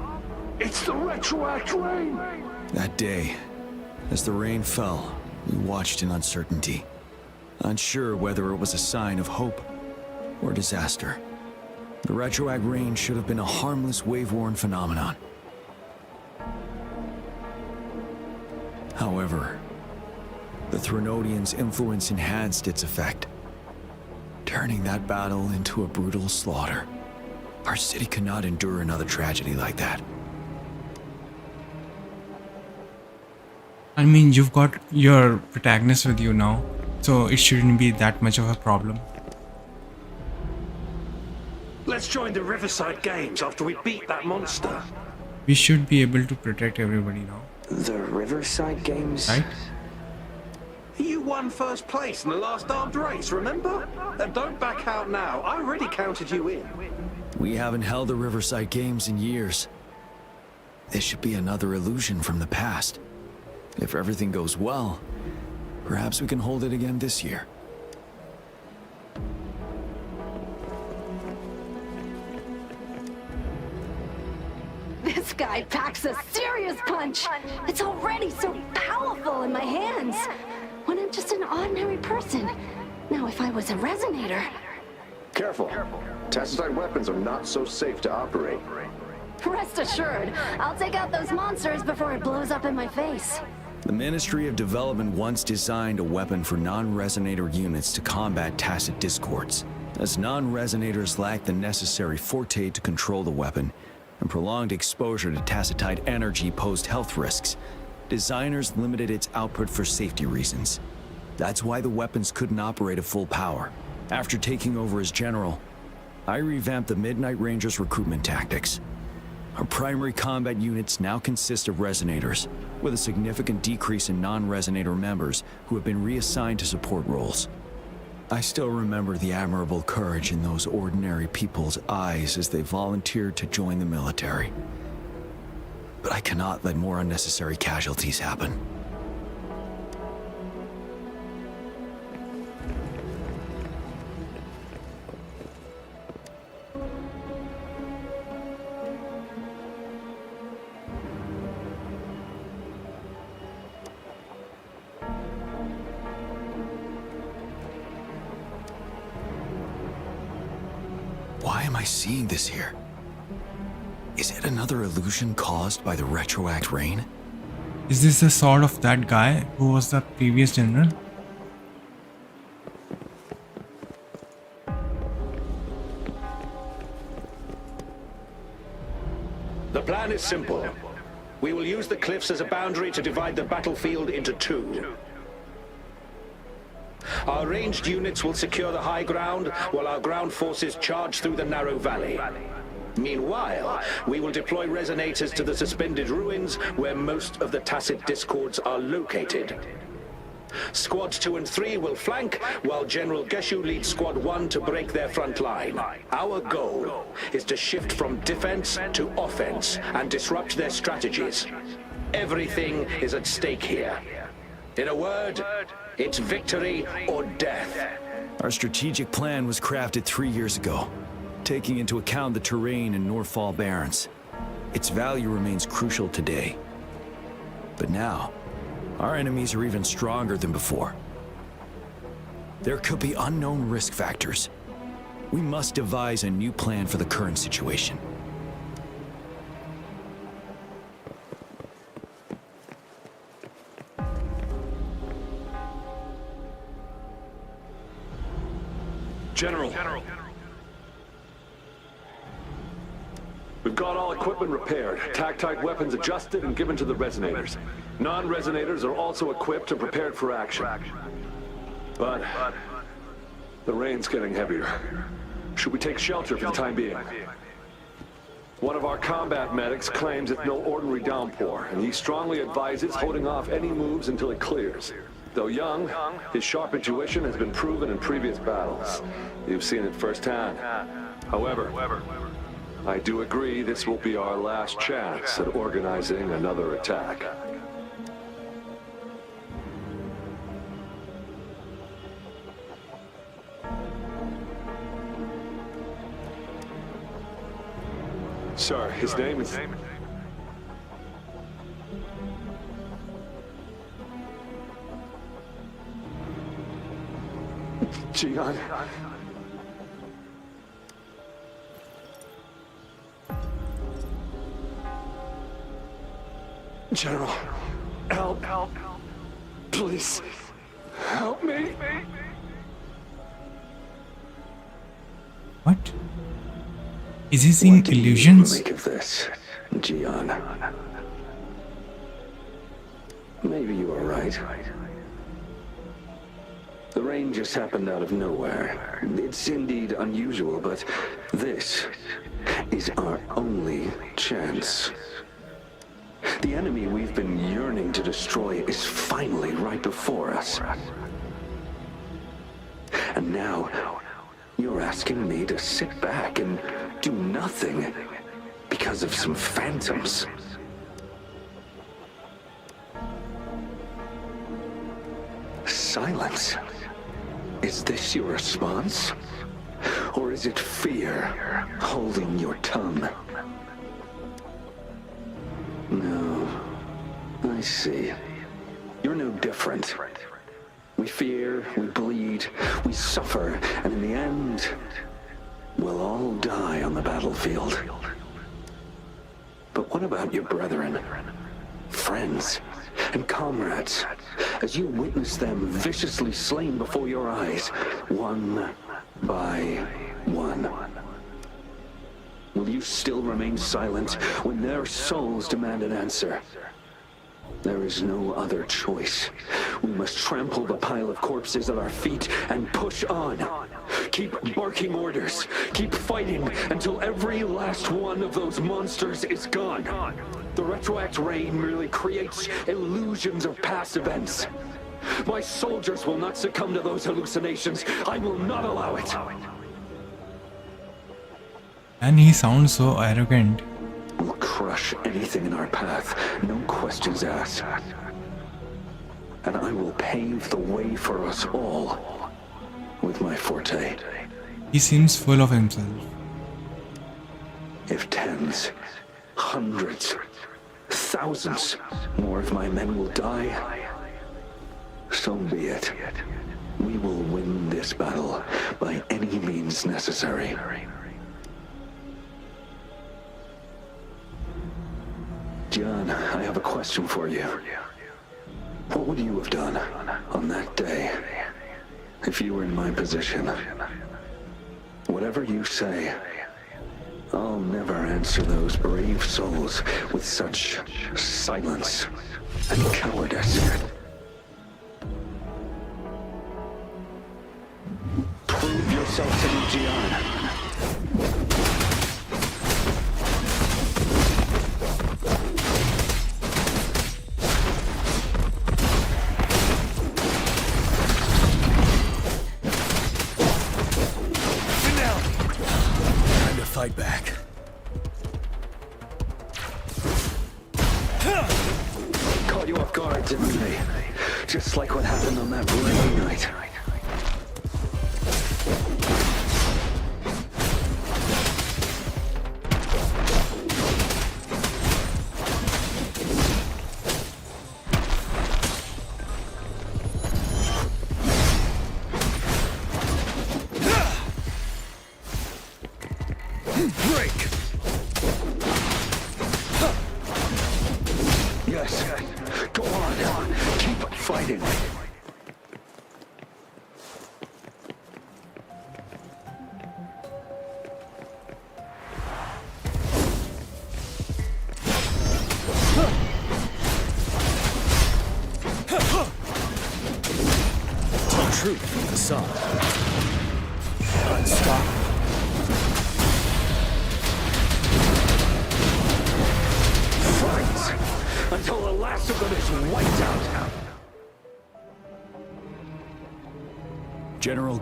It's the Retroact Rain. That day, as the rain fell, we watched in uncertainty, unsure whether it was a sign of hope or disaster. The Retroact Rain should have been a harmless wave-worn phenomenon. However, the Threnodians' influence enhanced its effect, turning that battle into a brutal slaughter. Our city cannot endure another tragedy like that. I mean, you've got your protagonist with you now, so it shouldn't be that much of a problem. Let's join the Riverside Games after we beat that monster. We should be able to protect everybody now, The Riverside Games? right? You won first place in the last armed race, remember? And don't back out now. I already counted you in. We haven't held the Riverside Games in years. This should be another illusion from the past. If everything goes well, perhaps we can hold it again this year. This guy packs a serious punch. It's already so powerful in my hands. When I'm just an ordinary person. Now, if I was a resonator... Careful. Tacitite weapons are not so safe to operate. Rest assured, I'll take out those monsters before it blows up in my face. The Ministry of Development once designed a weapon for non-resonator units to combat tacit discords. As non-resonators lack the necessary forte to control the weapon, and prolonged exposure to tacitite energy posed health risks, designers limited its output for safety reasons. That's why the weapons couldn't operate at full power. After taking over as general, I revamped the Midnight Rangers' recruitment tactics. Our primary combat units now consist of resonators, with a significant decrease in non-resonator members who have been reassigned to support roles. I still remember the admirable courage in those ordinary people's eyes as they volunteered to join the military. but I cannot let more unnecessary casualties happen. Why am I seeing this here? Is it another illusion caused by the retroact rain? Is this the sword of that guy who was the previous general? The plan is simple. We will use the cliffs as a boundary to divide the battlefield into two. Our ranged units will secure the high ground, while our ground forces charge through the narrow valley. Meanwhile, we will deploy resonators to the suspended ruins where most of the Tacit Discords are located. Squads 2 and 3 will flank, while General Geshu leads Squad 1 to break their front line. Our goal is to shift from defense to offense and disrupt their strategies. Everything is at stake here. In a word, it's victory or death. Our strategic plan was crafted 3 years ago, taking into account the terrain in Northfall Barrens. Its value remains crucial today. But now, our enemies are even stronger than before. There could be unknown risk factors. We must devise a new plan for the current situation. General. We've got all equipment repaired, tactite weapons adjusted and given to the resonators. Non-resonators are also equipped and prepared for action. But the rain's getting heavier. Should we take shelter for the time being? One of our combat medics claims it's no ordinary downpour, and he strongly advises holding off any moves until it clears. Though young, his sharp intuition has been proven in previous battles. You've seen it firsthand. However, I do agree this will be our last chance at organizing another attack. Sir, his name is... Jian. General, help. Please, help me. What? Is he seeing illusions? What do you make of this, Jian? Maybe you are right. The rain just happened out of nowhere. It's indeed unusual, but this is our only chance. The enemy we've been yearning to destroy is finally right before us. And now, you're asking me to sit back and do nothing because of some phantoms. Silence. Is this your response? Or is it fear holding your tongue? No. I see. You're no different. We fear, we bleed, we suffer, and in the end, we'll all die on the battlefield. But what about your brethren, friends, and comrades, as you witness them viciously slain before your eyes, one by one? Will you still remain silent when their souls demand an answer? There is no other choice. We must trample the pile of corpses at our feet and push on. Keep barking orders. Keep fighting until every last one of those monsters is gone. The retroact rain merely creates illusions of past events. My soldiers will not succumb to those hallucinations. I will not allow it. And he sounds so arrogant. We'll crush anything in our path, no questions asked. And I will pave the way for us all with my forte. He seems full of himself. If tens, hundreds, thousands more of my men will die, so be it. We will win this battle by any means necessary. John, I have a question for you. What would you have done on that day if you were in my position? Whatever you say, I'll never answer those brave souls with such silence and cowardice. Prove yourself to me, Gian. Fight back. Caught you off guard, didn't they? Just like what happened on that rainy night. Until the last of them is wiped out. General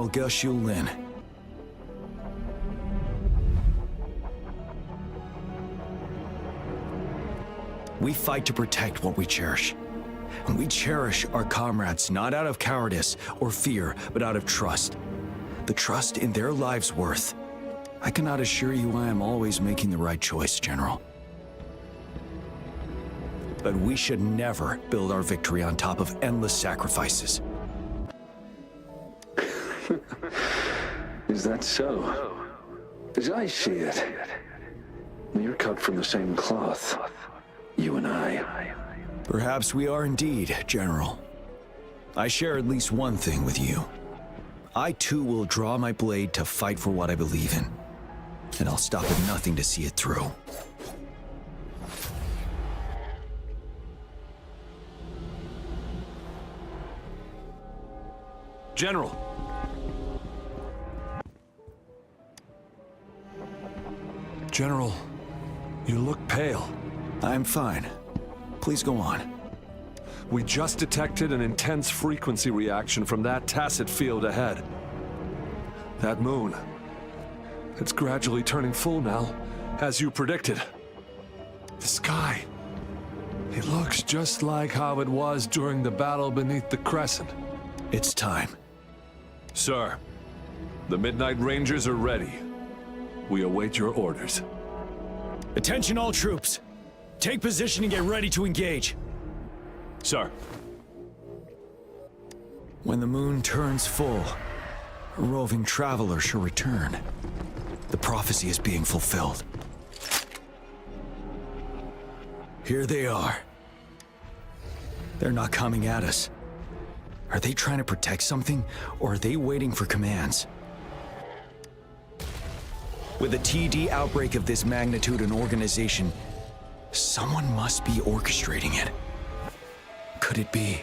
Gershu Lin. We fight to protect what we cherish. And we cherish our comrades not out of cowardice or fear, but out of trust. The trust in their lives' worth. I cannot assure you I am always making the right choice, General. But we should never build our victory on top of endless sacrifices. Is that so? As I see it, we're cut from the same cloth, you and I. Perhaps we are indeed, General. I share at least one thing with you. I too will draw my blade to fight for what I believe in. And I'll stop at nothing to see it through. General! General, you look pale. I'm fine. Please go on. We just detected an intense frequency reaction from that tacit field ahead. That moon. It's gradually turning full now, as you predicted. The sky. It looks just like how it was during the battle beneath the crescent. It's time. Sir, the Midnight Rangers are ready. We await your orders. Attention all troops. Take position and get ready to engage. Sir. When the moon turns full, a roving traveler shall return. The prophecy is being fulfilled. Here they are. They're not coming at us. Are they trying to protect something, or are they waiting for commands? With a TD outbreak of this magnitude and organization, someone must be orchestrating it. Could it be?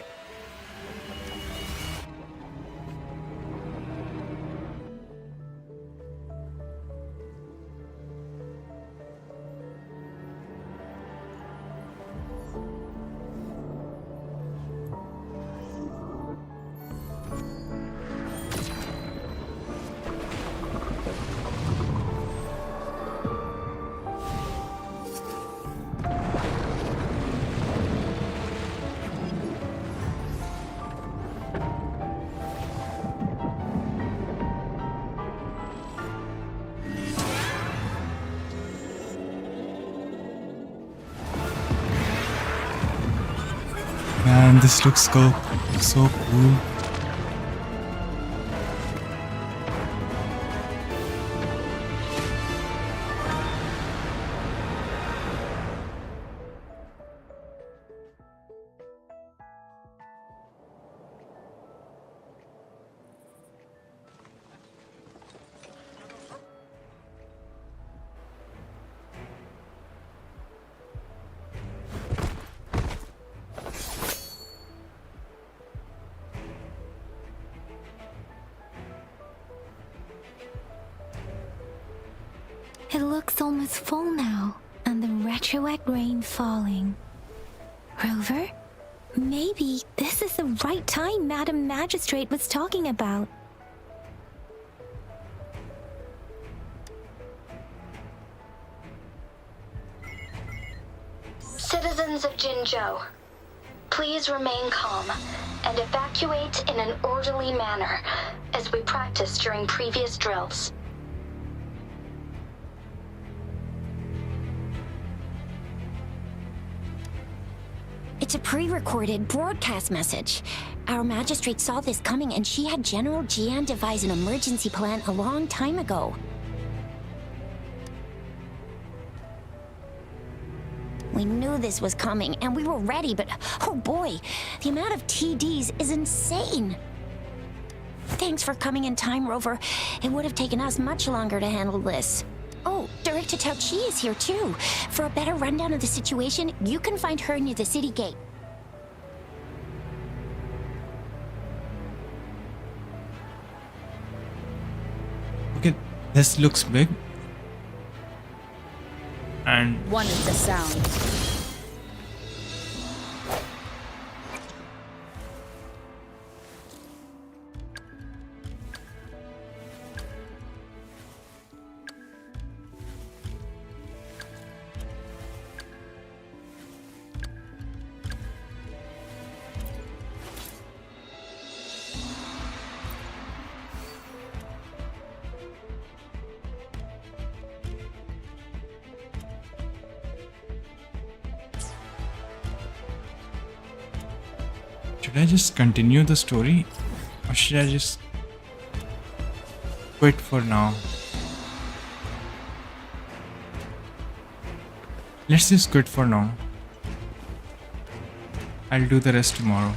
Man, this looks so cool. It looks almost full now, and the retroact rain falling. Rover, maybe this is the right time Madam Magistrate was talking about. Citizens of Jinzhou, please remain calm and evacuate in an orderly manner, as we practiced during previous drills. It's a pre-recorded broadcast message. Our magistrate saw this coming and she had General Jian devise an emergency plan a long time ago. We knew this was coming and we were ready, but oh boy, the amount of TDs is insane. Thanks for coming in time, Rover. It would have taken us much longer to handle this. Oh, Director Tao Chi is here too. For a better rundown of the situation, you can find her near the city gate. Okay, this looks big. And one is the sound. should I just continue the story or should I just quit for now? Let's just quit for now. I'll do the rest tomorrow.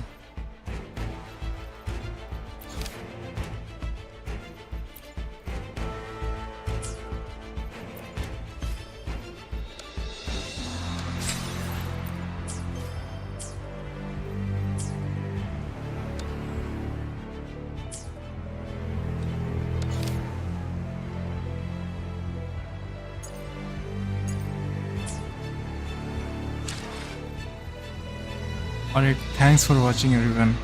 Alright, thanks for watching everyone.